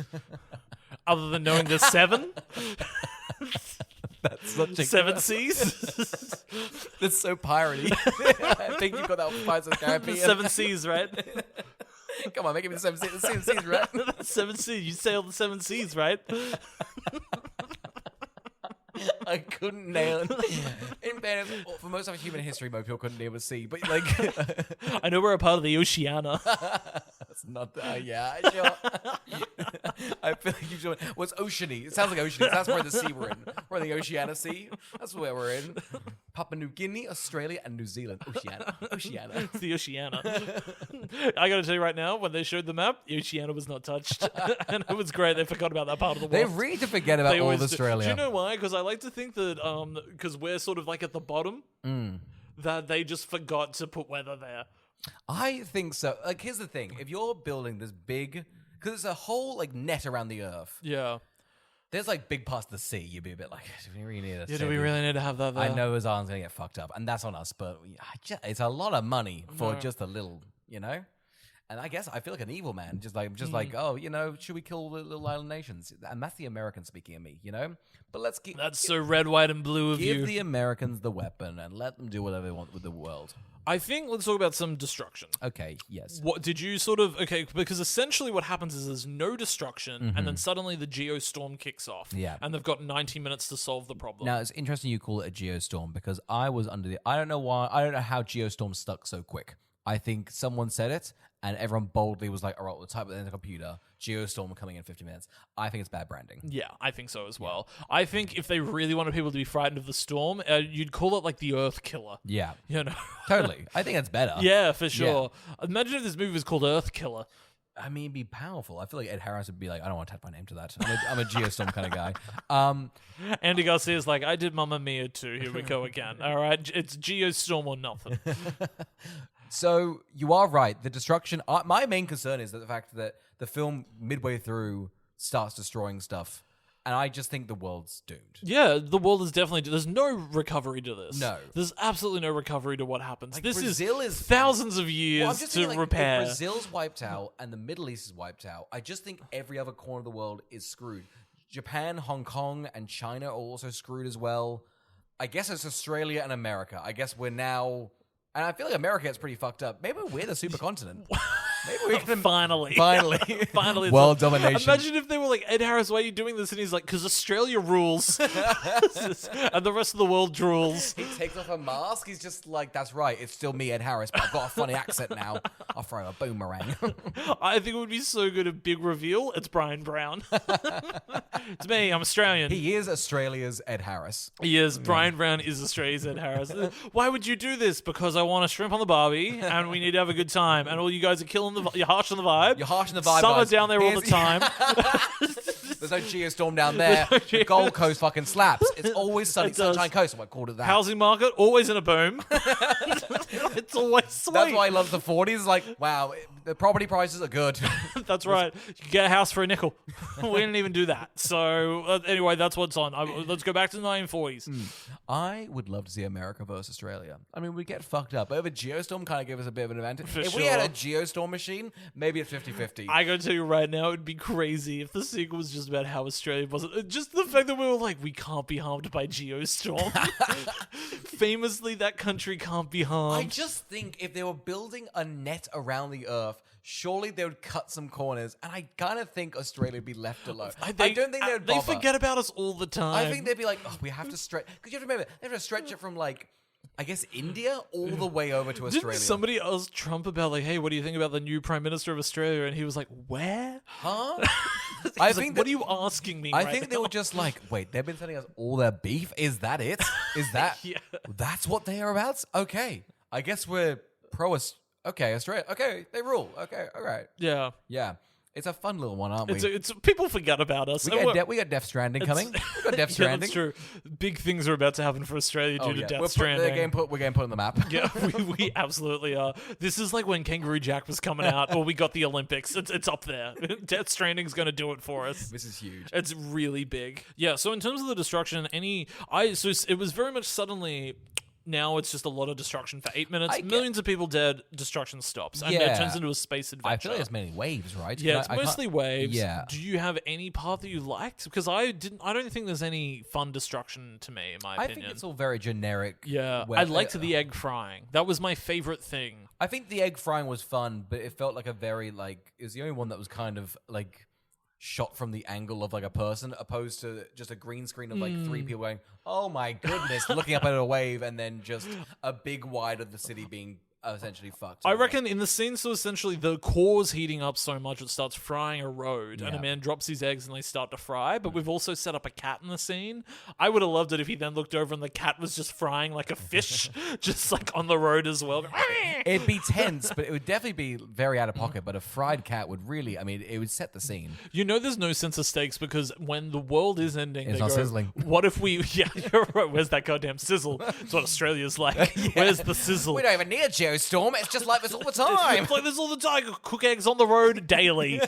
other than knowing there's 7. That's such a 7 seas. That's so piratey. I think you've got that Pirates of the Caribbean. 7 seas, right? Come on, make it the 7 seas. The 7 seas, right? The 7 seas. You sailed the 7 seas, right? I couldn't nail it. In fairness, for most of human history, most people couldn't even see. But like, I know we're a part of the Oceania. that's not that. Yeah, sure. I feel like you should. What's Oceany? It sounds like Oceany. That's where the sea we're in. We're in the Oceania Sea. That's where we're in. Papua New Guinea, Australia, and New Zealand. Oceania. It's the Oceania. I got to tell you right now, when they showed the map, the Oceania was not touched, and it was great. They forgot about that part of the world. They really did forget about all of Australia. Do you know why? Because I like to think that because we're sort of like at the bottom, that they just forgot to put weather there. I think so. Like, here's the thing: if you're building this big, because it's a whole like net around the Earth. Yeah. There's like big parts of the sea. You'd be a bit like, do we really need Yeah, do we really need to have that there? I know his arm's gonna get fucked up, and that's on us. But it's a lot of money for just a little, And I guess I feel like an evil man, just like, oh, should we kill the little island nations? And that's the American speaking of me, But let's keep. That's so red, white, and blue of you. Give the Americans the weapon and let them do whatever they want with the world. I think let's talk about some destruction. Okay, yes. What did you because essentially what happens is there's no destruction and then suddenly the Geostorm kicks off. Yeah. And they've got 90 minutes to solve the problem. Now, it's interesting you call it a Geostorm because I was I don't know why, I don't know how Geostorm stuck so quick. I think someone said it, and everyone boldly was like, all right, we'll type it in the computer. Geostorm coming in 50 minutes. I think it's bad branding. Yeah, I think so as well. I think if they really wanted people to be frightened of the storm, you'd call it like the Earth Killer. Yeah. Totally. I think that's better. Yeah, for sure. Yeah. Imagine if this movie was called Earth Killer. I mean, it'd be powerful. I feel like Ed Harris would be like, I don't want to attach my name to that. I'm a Geostorm kind of guy. Andy Garcia's like, I did Mamma Mia too. Here we go again. All right, it's Geostorm or nothing. So you are right. The destruction. My main concern is that the fact that the film midway through starts destroying stuff, and I just think the world's doomed. Yeah, the world is definitely. There's no recovery to this. No, there's absolutely no recovery to what happens. Like this Brazil is thousands of years to repair. If Brazil's wiped out and the Middle East is wiped out, I just think every other corner of the world is screwed. Japan, Hong Kong, and China are also screwed as well. I guess it's Australia and America. I guess we're now. And I feel like America gets pretty fucked up. Maybe we're the supercontinent. Maybe we can finally. World domination. Imagine if they were like, Ed Harris, why are you doing this? And he's like, because Australia rules, and the rest of the world drools. He takes off a mask. He's just like, that's right. It's still me, Ed Harris, but I've got a funny accent now. I'll throw a boomerang. I think it would be so good. A big reveal. It's Brian Brown. It's me. I'm Australian. He is Australia's Ed Harris. He is. Brian Brown is Australia's Ed Harris. Why would you do this? Because I want a shrimp on the barbie, and we need to have a good time. And all you guys are killing you're harsh on the vibe. You're harsh on the vibe. Summer down there all the time. There's no Geostorm down there. The Gold Coast fucking slaps. It's always sunny, Sunshine Coast. I called it that. Housing market always in a boom. It's always sweet. That's why I love the 40s. Like, wow, the property prices are good. That's right. You can get a house for a nickel. We didn't even do that. So anyway, that's what's on. Let's go back to the 1940s. I would love to see America versus Australia. I mean, we get fucked up. But if a Geostorm kind of gave us a bit of an advantage. If we had a Geostorm machine, maybe it's 50-50. I gotta tell you right now, it'd be crazy if the sequel was just about how Australia wasn't. Just the fact that we were like, we can't be harmed by Geostorm. Famously, that country can't be harmed. I just think if they were building a net around the Earth, surely they would cut some corners, and I kind of think Australia would be left alone. I don't think they would bother. They forget about us all the time. I think they'd be like, oh, we have to stretch. Because you have to remember, they have to stretch it from like, I guess India all the way over to Australia. Didn't somebody ask Trump about like, hey, what do you think about the new Prime Minister of Australia? And he was like, where? Huh? I think. What are you asking me? I think they were just like, wait, they've been sending us all their beef. Is that it? Is that? Yeah. That's what they are about? Okay, I guess we're pro. Okay, Australia. Okay, they rule. Okay, all right. Yeah. Yeah. It's a fun little one, aren't we? It's people forget about us. We got Death Stranding coming. We got Death Stranding. That's true. Big things are about to happen for Australia due to Death Stranding. We're getting put on the map. Yeah, we absolutely are. This is like when Kangaroo Jack was coming out, or we got the Olympics. It's up there. Death Stranding's going to do it for us. This is huge. It's really big. Yeah. So in terms of the destruction, it was very much suddenly. now it's just a lot of destruction for 8 minutes. I get- Millions of people dead, destruction stops. And it Yeah. turns into a space adventure. I feel like it's mainly waves, right? Yeah, I- it's I can't- mostly waves. Yeah. Do you have any part that you liked? Because I don't think there's any fun destruction to me, in my I opinion. think it's all very generic. Yeah, where- I liked the egg frying. That was my favorite thing. I think the egg frying was fun, but it felt like a very like it was the only one that was kind of like shot from the angle of like a person, opposed to just a green screen of like three people going, "Oh my goodness," looking up at a wave, and then just a big wide of the city being essentially fucked. I reckon in the scene, so essentially the core's heating up so much it starts frying a road, and Yeah. a man drops his eggs and they start to fry. But we've also set up a cat in the scene. I would have loved it if he then looked over and the cat was just frying like a fish, just like on the road as well. It'd be tense, but it would definitely be very out of pocket. But a fried cat would really, I mean, it would set the scene. You know, there's no sense of stakes because when the world is ending, It's they not go, sizzling. "What if we?" Yeah, you're right. Where's that goddamn sizzle? That's what Australia's like. Where's the sizzle? We don't even need a geostorm. It's just like this all the time. It's like this all the time. Cook eggs on the road daily.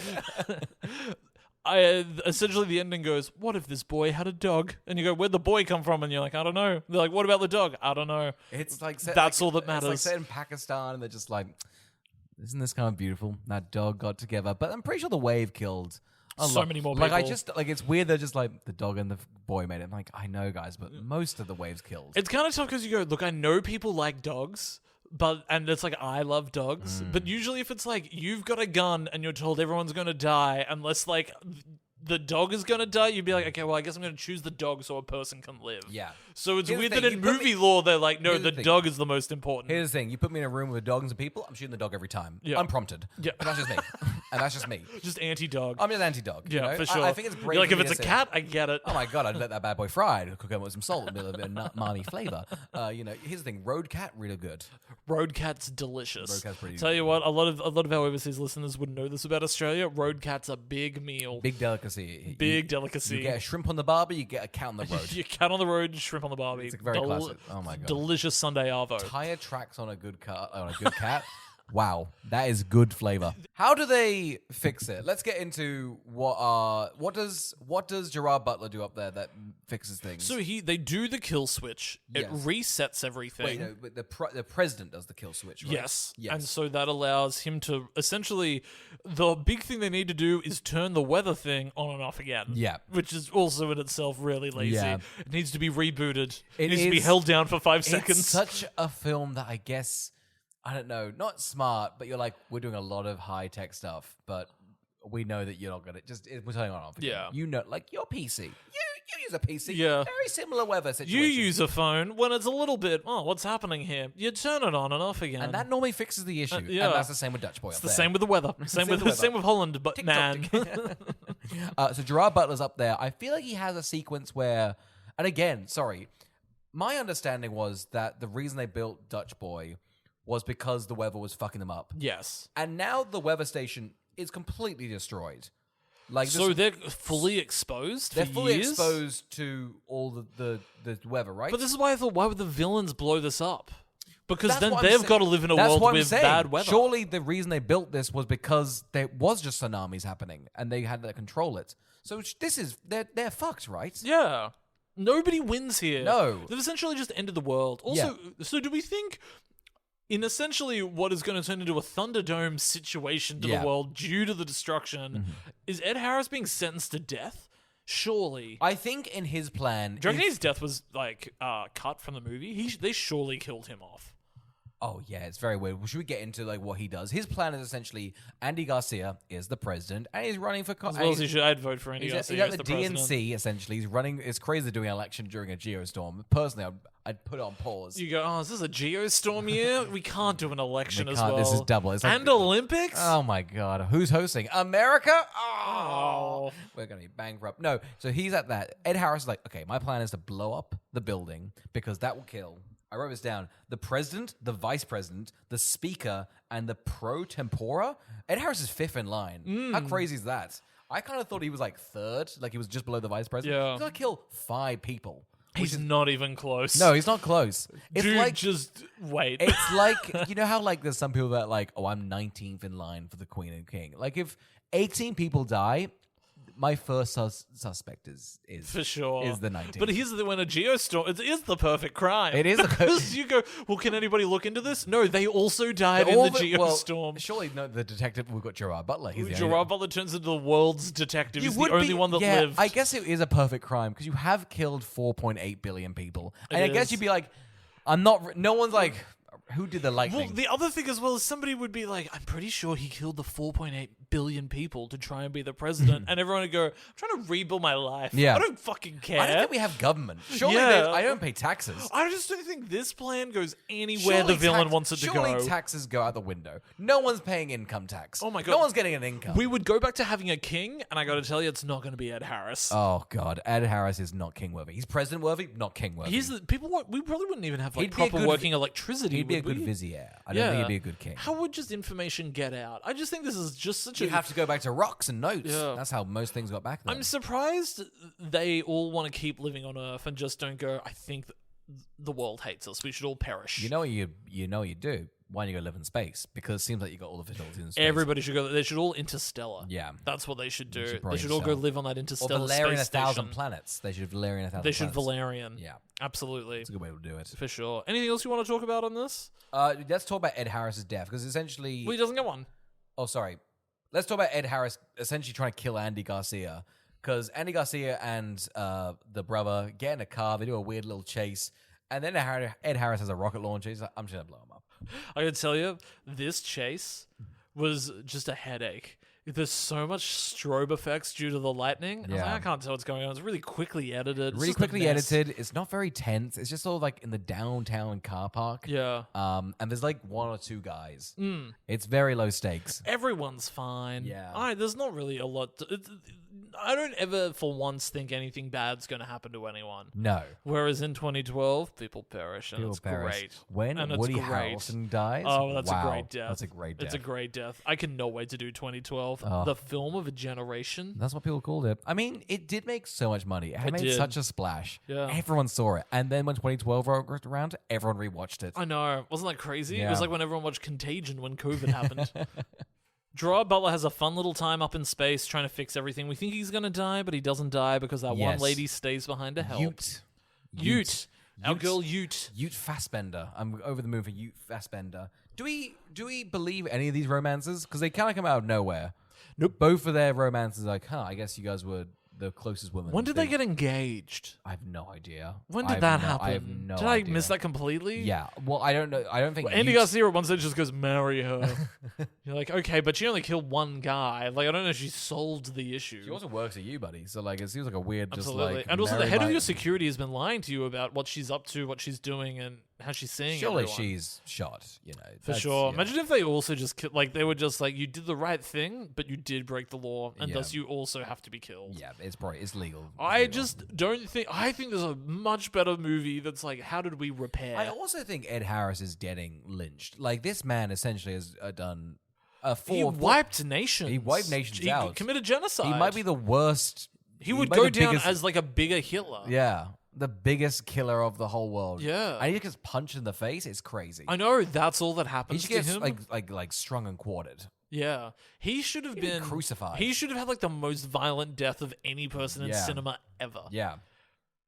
Essentially, the ending goes, "What if this boy had a dog?" And you go, "Where'd the boy come from?" And you're like, "I don't know." They're like, "What about the dog?" "I don't know." It's like set, That's like, all that It's like matters. set in Pakistan, and they're just like, "Isn't this kind of beautiful?" That dog got together, but I'm pretty sure the wave killed So many more Like I people. just like it's weird. They're just like the dog and the boy made it. I'm like, I know, guys, but most of the waves killed. It's kind of tough because you go, "Look, I know people like dogs." And it's like, I love dogs. But usually if it's like, you've got a gun and you're told everyone's going to die, unless like the dog is going to die, you'd be like, okay, well, I guess I'm going to choose the dog so a person can live. Yeah. So it's Here's the weird thing, that you in put movie lore, they're like, no, Here's the the thing. dog is the most important. Here's the thing: you put me in a room with dogs and people, I'm shooting the dog every time, Yeah. unprompted. Yeah. and that's just me. And that's just me. Just anti-dog. I'm just anti-dog. you Yeah, know? for sure. I think it's brave. You're like, of if me it's to a say, cat, I get it. Oh my god! I'd let that bad boy fried, cook it with some salt, a bit of umami flavor. Here's the thing: road cat, really good. Road cat's delicious. Road cat's pretty Tell you what, a lot of our overseas listeners would know this about Australia. Road cat's a big meal. Big delicacy. Big delicacy. You get a shrimp on the barbie, you get a cat on the road. You cat on the road, shrimp on the barbie. It's very classic. Oh my god! Delicious Sunday arvo. Tire tracks on a good car, on a good cat. Wow, that is good flavor. How do they fix it? Let's get into what does Gerard Butler do up there that fixes things? So they do the kill switch. It Yes. resets everything. Wait, no, but the president does the kill switch, right? Yes. Yes. And so that allows him to essentially, the big thing they need to do is turn the weather thing on and off again. Yeah. Which is also in itself really lazy. Yeah. It needs to be rebooted. It It needs to be is- held down for 5 It's seconds. such a film that I guess, I don't know, not smart, but you're like, we're doing a lot of high tech stuff, but we know that you're not gonna we're turning on and off again. Yeah. You know, like your PC. You use a PC. Yeah. Very similar weather situation. You use a phone when it's a little bit, what's happening here? You turn it on and off again. and that normally fixes the issue. yeah. And that's the same with Dutch Boy. it's up the there. same with the weather. Same with Holland, but man. So Gerard Butler's up there. I feel like he has a sequence where, and again, sorry, my understanding was that the reason they built Dutch Boy was because the weather was fucking them up. Yes. And now the weather station is completely destroyed. Like So this, they're fully exposed for they're fully years? exposed to all the weather, right? But this is why I thought, why would the villains blow this up? Because That's then what I'm they've saying. got to live in a That's world what I'm with saying. bad weather. Surely the reason they built this was because there was just tsunamis happening and they had to control it. So this is they're fucked, right? Yeah. Nobody wins here. No. They've essentially just ended the world. Also, so do we think in essentially what is going to turn into a Thunderdome situation to Yeah. the world due to the destruction, is Ed Harris being sentenced to death? Surely. I think in his plan, Do you reckon his death was like cut from the movie? They surely killed him off. oh yeah, it's very weird. Should we get into like what he does? His plan is essentially Andy Garcia is the president and he's running for As well as he should, I'd vote for Andy He's Garcia at as the the president. DNC essentially. He's running. It's crazy doing an election during a geostorm. Personally, I'd put it on pause. You go, is this a geostorm year? We can't do an election as well. This is double. It's like, And Olympics? oh my god, who's hosting? America? Oh. We're gonna be bankrupt. No, so he's at that. Ed Harris is like, okay, my plan is to blow up the building because that will kill. I wrote this down. The president, the vice president, the speaker, and the pro tempora. Ed Harris is fifth in line. How crazy is that? I kind of thought he was like third, like he was just below the vice president. Yeah. He's gonna kill 5 people. He's not even close. No, he's not close. It's Dude, like just wait. it's like, you know how like there's some people that like, oh, I'm 19th in line for the queen and king. Like if 18 people die, my first suspect is For sure. is the 19th. But here's when a geostorm, it is the perfect crime. It is Because you go, well, can anybody look into this? No, they also died in the geostorm. Well, surely no, the detective, we've got Gerard Butler. He's the Gerard Butler turns into the world's detective. He's the only one that lived. I guess it is a perfect crime because you have killed 4.8 billion people. And I guess you'd be like, no one's like, who did the lightning? Well, the other thing as well is somebody would be like, I'm pretty sure he killed the 4.8 billion people to try and be the president. And everyone would go, I'm trying to rebuild my life. Yeah. I don't fucking care. I don't think we have government. Surely I don't pay taxes. I just don't think this plan goes anywhere the villain wants it to go. Surely taxes go out the window. No one's paying income tax. Oh my God. No one's getting an income. We would go back to having a king, and I got to tell you, it's not going to be Ed Harris. Oh God, Ed Harris is not king worthy. He's president worthy, not king worthy. We probably wouldn't even have like He'd be a proper good working electricity. He'd be a would good we? vizier. I don't think he'd be a good king. How would just information get out? I just think this is just such You have to go back to rocks and notes. Yeah. That's how most things got back then. I'm surprised they all want to keep living on Earth and just don't go, I think the world hates us. We should all perish. You know what you do? Why don't you go live in space? Because it seems like you got all the facilities in space. Everybody should go. They should all interstellar. Yeah. That's what they should do. should They should all go interstellar. live on that Or interstellar Valerian space 1,000 station. planets. They should Valerian 1,000 They should planets. Valerian. Yeah. Absolutely. It's a good way to do it. For sure. Anything else you want to talk about on this? Let's talk about Ed Harris's death because essentially... Well, he doesn't get one. Oh, sorry. Let's talk about Ed Harris essentially trying to kill Andy Garcia because Andy Garcia and the brother get in a car. They do a weird little chase. And then Ed Harris has a rocket launcher. He's like, I'm just going to blow him up. I can tell you, this chase was just a headache. There's so much strobe effects due to the lightning. I was like, I can't tell what's going on. It's really quickly edited. Really quickly edited. It's not very tense. It's just all like in the downtown car park. Yeah. And there's like one or two guys. It's very low stakes. Everyone's fine. Yeah. There's not really a lot. I don't ever for once think anything bad's going to happen to anyone. No. Whereas in 2012, people perish, and it's great. When and Woody it's great. Harrelson dies? Oh, that's wow. a great death. That's a great death. It's a great death. I cannot wait to do 2012. The film of a generation. That's what people called it. I mean, it did make so much money. It made did. such a splash. Yeah. Everyone saw it. And then when 2012 rolled around, everyone rewatched it. I know. Wasn't that crazy? Yeah. It was like when everyone watched Contagion when COVID happened. Gerard Butler has a fun little time up in space trying to fix everything. We think he's going to die, but he doesn't die because that one lady stays behind to help. Ute. Our girl Ute. Ute Fassbender. I'm over the moon for Ute Fassbender. Do we believe any of these romances? Because they kind of come out of nowhere. Nope. Both of their romances are like, I guess you guys were the closest women. When did they get engaged? I have no idea. When did that happen? I have no Did idea. I miss that completely? Yeah. Well, I don't know. I don't think Andy Ute- Garcia at one stage just goes, marry her. You're like, okay, but she only killed one guy. Like, I don't know if she solved the issue. She also works at you, buddy. So like, it seems like a weird, Absolutely. just like. And also, the marry head my- of your security has been lying to you about what she's up to, what she's doing, and how she's seeing Surely everyone. she's shot. You know, For sure. Imagine if they also just like they were just like, you did the right thing, but you did break the law, and Yeah. thus you also have to be killed. Yeah, it's legal. I just don't think. I think there's a much better movie that's like, how did we repair? I also think Ed Harris is getting lynched. Like this man essentially has done he wiped nations. He wiped nations he out. committed genocide. He might be the worst. He would might go be the down biggest- as like a bigger Hitler. Yeah, the biggest killer of the whole world. Yeah. And he gets punched in the face. It's crazy. I know that's all that He happens should to get him. like strung and quartered. Yeah, he should have He'd be been crucified. He should have had like the most violent death of any person in Yeah. cinema ever. Yeah.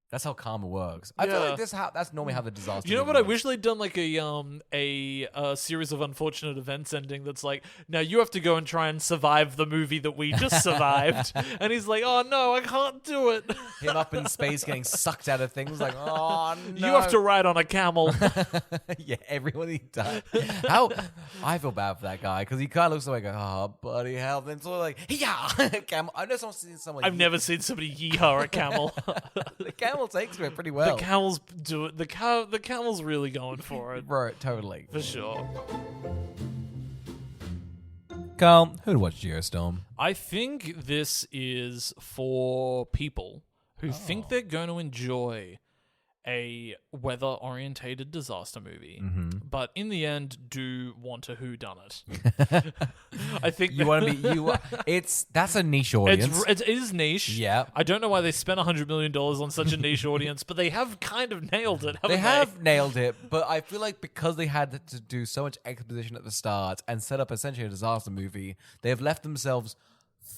That's how karma works. I feel Yeah. like that's normally how the disaster. You know movie what? I works. wish they'd done like a series of unfortunate events ending. That's like, now you have to go and try and survive the movie that we just survived. And he's like, oh no, I can't do it. Him up in space getting sucked out of things like, oh no. You have to ride on a camel. Yeah, everyone he died. How I feel bad for that guy because he kind of looks like, oh, buddy, help. And it's all like, yeah, camel. I know someone's seen someone. I've never seen somebody yeehaw a camel. The camel takes to it pretty well. The camels do it. The camel's really going for it. Bro, totally. For sure. Carl, who'd watch Geostorm? I think this is for people who think they're going to enjoy a weather-orientated disaster movie, but in the end, do want a whodunit. I think You want to be that's a niche audience. it is niche. Yeah. I don't know why they spent $100 million on such a niche audience, but they have kind of nailed it. They have nailed it, but I feel like because they had to do so much exposition at the start and set up essentially a disaster movie, they have left themselves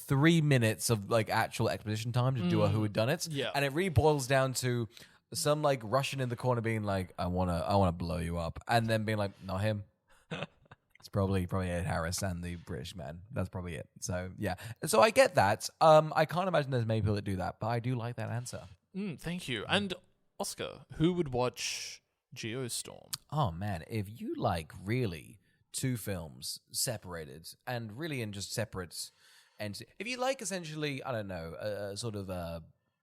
3 minutes of like actual exposition time to do a who had done it. Yeah. And it really boils down to some like Russian in the corner being like, I wanna blow you up, and then being like, not him. It's probably Ed Harris and the British man. That's probably it. So yeah. So I get that. I can't imagine there's many people that do that, but I do like that answer. Thank you. And Oscar, who would watch Geostorm? Oh man, if you like really two films separated and really in just separate, and if you like essentially, I don't know, sort of,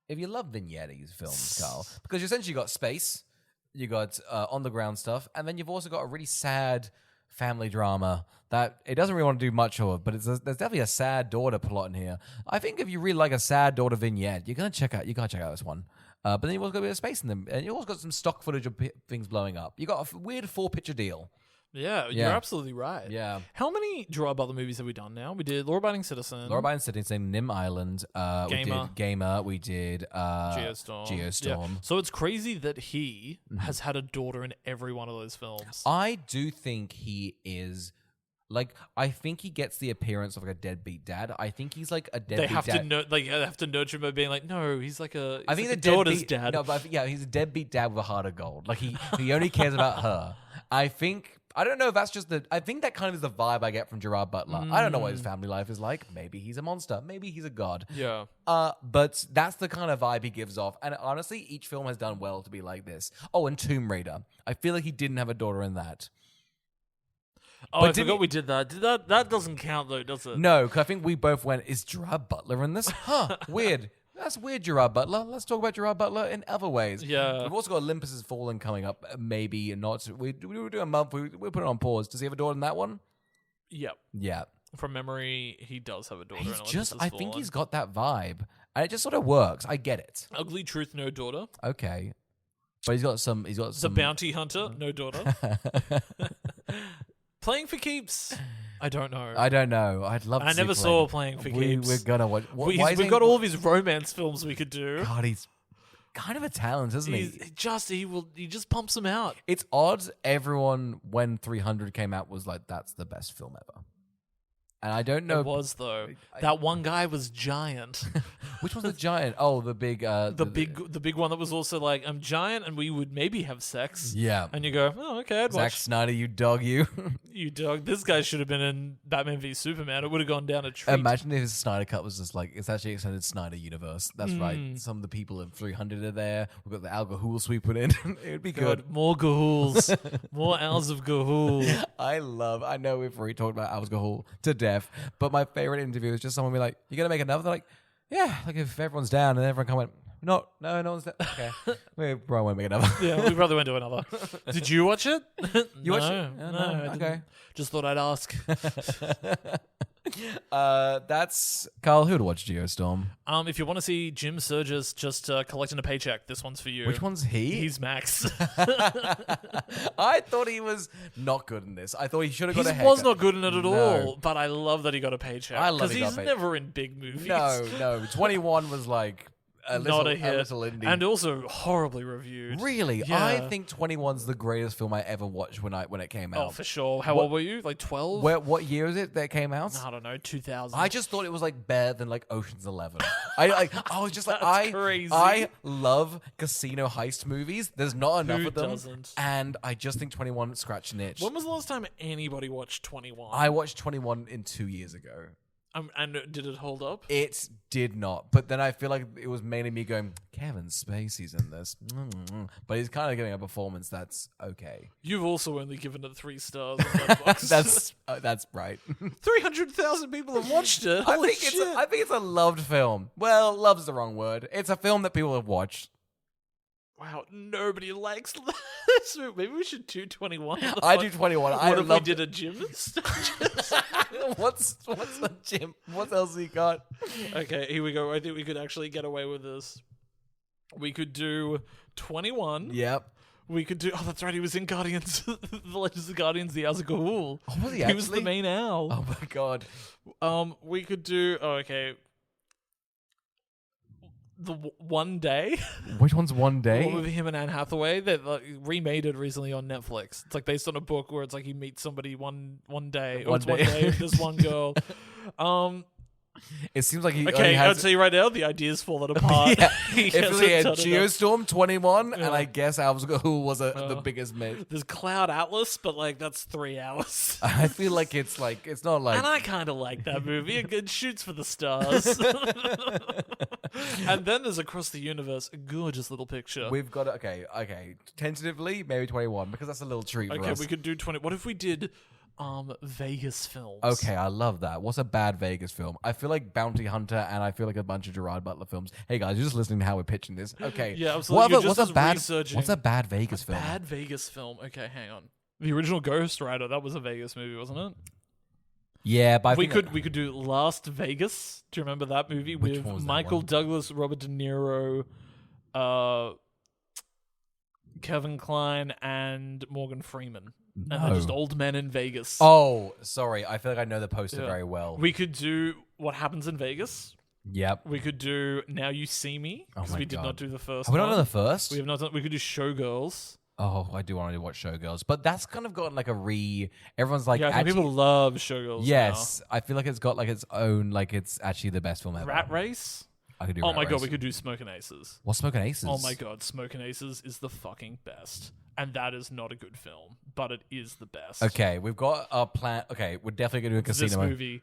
if you love vignettes films, Carl, because you essentially got space, you got on the ground stuff, and then you've also got a really sad family drama that it doesn't really want to do much of, but there's definitely a sad daughter plot in here. I think if you really like a sad daughter vignette, you gotta check out this one. But then you've also got a bit of space in them, and you also got some stock footage of things blowing up. You got a weird 4-picture deal. Yeah, you're absolutely right. Yeah. How many Gerard Butler movies have we done now? We did Law Abiding Citizen. Nim Island. Gamer. We did Gamer. We did Geostorm. Yeah. So it's crazy that he has had a daughter in every one of those films. I do think he is... Like, I think he gets the appearance of like a deadbeat dad. I think he's like a deadbeat dad. They have to nurture him by being like, no, he's like a. I think the daughter's dad. No, but he's a deadbeat dad with a heart of gold. Like he only cares about her. I don't know if that's just I think that kind of is the vibe I get from Gerard Butler. I don't know what his family life is like. Maybe he's a monster. Maybe he's a god. Yeah. But that's the kind of vibe he gives off. And honestly, each film has done well to be like this. Oh, and Tomb Raider. I feel like he didn't have a daughter in that. Oh, but I forgot we did that. That doesn't count though, does it? No, because I think we both went, is Gerard Butler in this? Huh, weird. That's weird, Gerard Butler. Let's talk about Gerard Butler in other ways. Yeah. We've also got Olympus Has Fallen coming up. Maybe not. We were doing a month. We put it on pause. Does he have a daughter in that one? Yep. Yeah. From memory, he does have a daughter. I think he's got that vibe. And it just sort of works. I get it. Ugly Truth, no daughter. Okay. But he's got some... The Bounty Hunter, no daughter. Playing for Keeps. I don't know. I'd love to I never saw Playing for Keeps. We're gonna watch. We've got all of his romance films we could do. God, he's kind of a talent, isn't he? He just pumps them out. It's odd. Everyone, when 300 came out, was like, "That's the best film ever." And I don't know. It was though. That one guy was giant. Which was the giant? Oh, the big. The big one that was also like, I'm giant, and we would maybe have sex. Yeah. And you go, oh, okay, I'd Zack watch. Snyder, you dog, you. You dog. This guy should have been in Batman v Superman. It would have gone down a treat. Imagine if his Snyder cut was just like, it's actually extended Snyder universe. That's right. Some of the people in 300 are there. We've got the Al Ghul sweep put in. It would be good. More Ghouls. More Owls of Ghul. I know we've already talked about Al Ghul to death, but my favorite interview is just someone be like, "You gonna make another?" They're like, "Yeah." Like if everyone's down, and everyone come went, "No one's down." Okay, we probably won't make another. Yeah, we probably won't do another. Did you watch it? You watched it? No. Okay. Just thought I'd ask. That's Carl. Who'd watch Geostorm? If you want to see Jim Surges just collecting a paycheck, this one's for you. Which one's he? He's Max. I thought he was not good in this. I thought he should have got a haircut. He was not good in it at all, but I love that he got a paycheck. I love because he's never in big movies. No. 21 was like not a hit. A little indie. And also horribly reviewed. Really? Yeah. I think 21's the greatest film I ever watched when it came out. Oh, for sure. How old were you? Like 12? What year is it that it came out? I don't know, 2000. I just thought it was like better than like Ocean's 11. I was just like, That's crazy. I love casino heist movies. There's not enough Who of them. doesn't? And I just think 21 scratched an itch. When was the last time anybody watched 21? I watched 21 in 2 years ago. And did it hold up? It did not. But then I feel like it was mainly me going, Kevin Spacey's in this. But he's kind of giving a performance that's okay. You've also only given it 3 stars on Letterboxd. That's right. 300,000 people have watched it. Holy shit. I think it's a loved film. Well, love's the wrong word. It's a film that people have watched. Wow, nobody likes that. Maybe we should do 21. I do 21. What if we did a gym? What's a gym? What else he got? Okay, here we go. I think we could actually get away with this. We could do 21. Yep. We could do... Oh, that's right. He was in Guardians... The Legends of Guardians, the Owl. Oh, was he actually? He was the main owl. Oh, my God. We could do... Oh, okay. The One Day. Which one's One Day? With him and Anne Hathaway. They remade it recently on Netflix. It's like based on a book where it's like he meets somebody one day. Or One it's day. one day with this one girl. It seems like he only Okay, I'll has... tell you right now, the idea's fallen apart. Yeah, He it feels hasn't like he had done enough. Geostorm 21, and Yeah. I guess Alpha was the biggest myth. There's Cloud Atlas, but like that's 3 hours. I feel like it's not like... And I kind of like that movie. It shoots for the stars. And then there's Across the Universe, a gorgeous little picture. We've got okay. Tentatively, maybe 21 because that's a little treat for Okay, us. we could do 20. What if we did Vegas films? Okay, I love that. What's a bad Vegas film? I feel like Bounty Hunter, and I feel like a bunch of Gerard Butler films. Hey guys, you're just listening to how we're pitching this. Okay, Yeah, absolutely. You're just What's researching. a bad Vegas film? Bad Vegas film. Okay, hang on. The original Ghost Rider, that was a Vegas movie, wasn't it? Yeah, but We could do Last Vegas. Do you remember that movie Which with one was that Michael one? Douglas, Robert De Niro, Kevin Kline, and Morgan Freeman? And they're just old men in Vegas. Oh, sorry. I feel like I know the poster Yeah. very well. We could do What Happens in Vegas. Yep. We could do Now You See Me because my we did God. not do the first Have we one. not done the first? We have not done. We could do Showgirls. Oh, I do want to watch Showgirls, but that's kind of gotten like everyone's like, Yeah, I think actually, people love Showgirls. yes, I feel like it's got like its own, like it's actually the best film now. ever. Rat Race. I could do. Oh Rat my Race. god, we could do Smoking Aces. What's Smoking Aces? Oh my god, Smoking Aces is the fucking best. And that is not a good film, but it is the best. Okay, we've got a plan. Okay, we're definitely going to do a This casino. movie,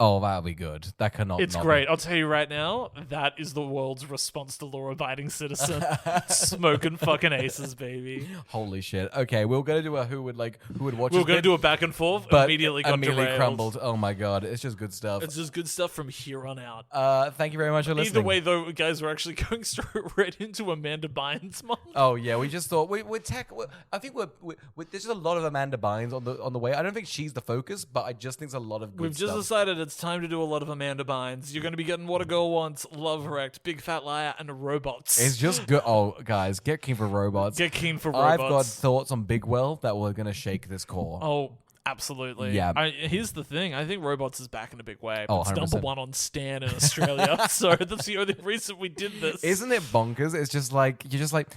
Oh, that'll be good. That cannot. it's not great. I'll tell you right now, that is the world's response to law-abiding citizen. Smoking fucking aces, baby. Be. Holy shit. Okay, we're going to do a who would watch. We were this going to bit, do a back and forth, but immediately got derailed. crumbled. Oh my god, it's just good stuff. It's just good stuff from here on out. Thank you very much for listening. Either way, though, guys, we're actually going straight right into Amanda Bynes month. Oh yeah, we just thought I think there's just a lot of Amanda Bynes on the way. I don't think she's the focus, but I just think there's a lot of good We've just stuff. decided it's time to do a lot of Amanda Bynes. You're going to be getting What a Girl Wants, Love Wrecked, Big Fat Liar, and Robots. It's just good. Oh, guys, get keen for robots. Get keen for I've Robots. got thoughts on Big Well that were going to shake this core. Oh, absolutely. Yeah. Here's the thing. I think Robots is back in a big way. Oh, It's 100%. number 1 on Stan in Australia. So that's the only reason we did this. Isn't it bonkers? It's just like, you're just like,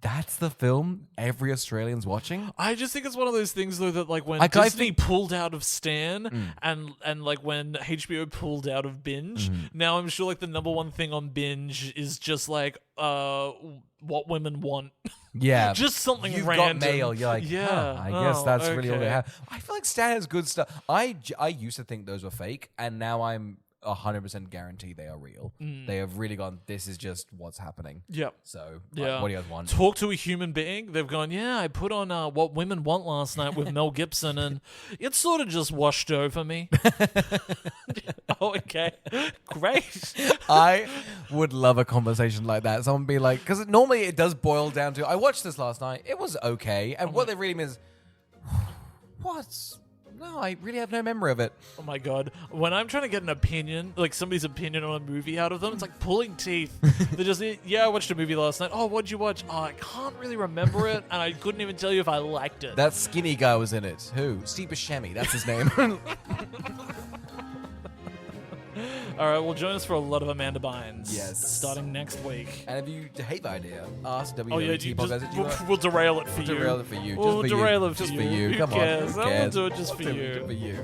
that's the film every Australian's watching? I just think it's one of those things, though, that like when I Disney think- pulled out of Stan and like when HBO pulled out of Binge, now I'm sure like the number 1 thing on Binge is just like what women want. Yeah. Just something You've random. got mail. You're like, Yeah. I guess Oh, that's really all they okay. have. I feel like Stan has good stuff. I used to think those were fake, and now I'm 100% guarantee they are real. They have really gone, this is just what's happening. Yep. So, Yeah. what do you guys want? Talk to a human being. They've gone, yeah, I put on What Women Want last night with Mel Gibson, and it sort of just washed over me. Oh, okay. Great. I would love a conversation like that. Someone be like, because normally it does boil down to, I watched this last night, it was okay. And what they really mean is, what? No, I really have no memory of it. Oh my god. When I'm trying to get an opinion, like somebody's opinion on a movie out of them, it's like pulling teeth. They're just, yeah, I watched a movie last night. Oh, what'd you watch? Oh, I can't really remember it, and I couldn't even tell you if I liked it. That skinny guy was in it. Who? Steve Buscemi, that's his name. All right, well, join us for a lot of Amanda Bynes. Yes. Starting next week. And if you hate the idea, ask Oh yeah, www.podcast. we'll derail it for you. Derail it for you. We'll Just for derail you. it for Just you. for you. Who Come cares? on. Who We'll cares? do it just for We'll do you. it for you.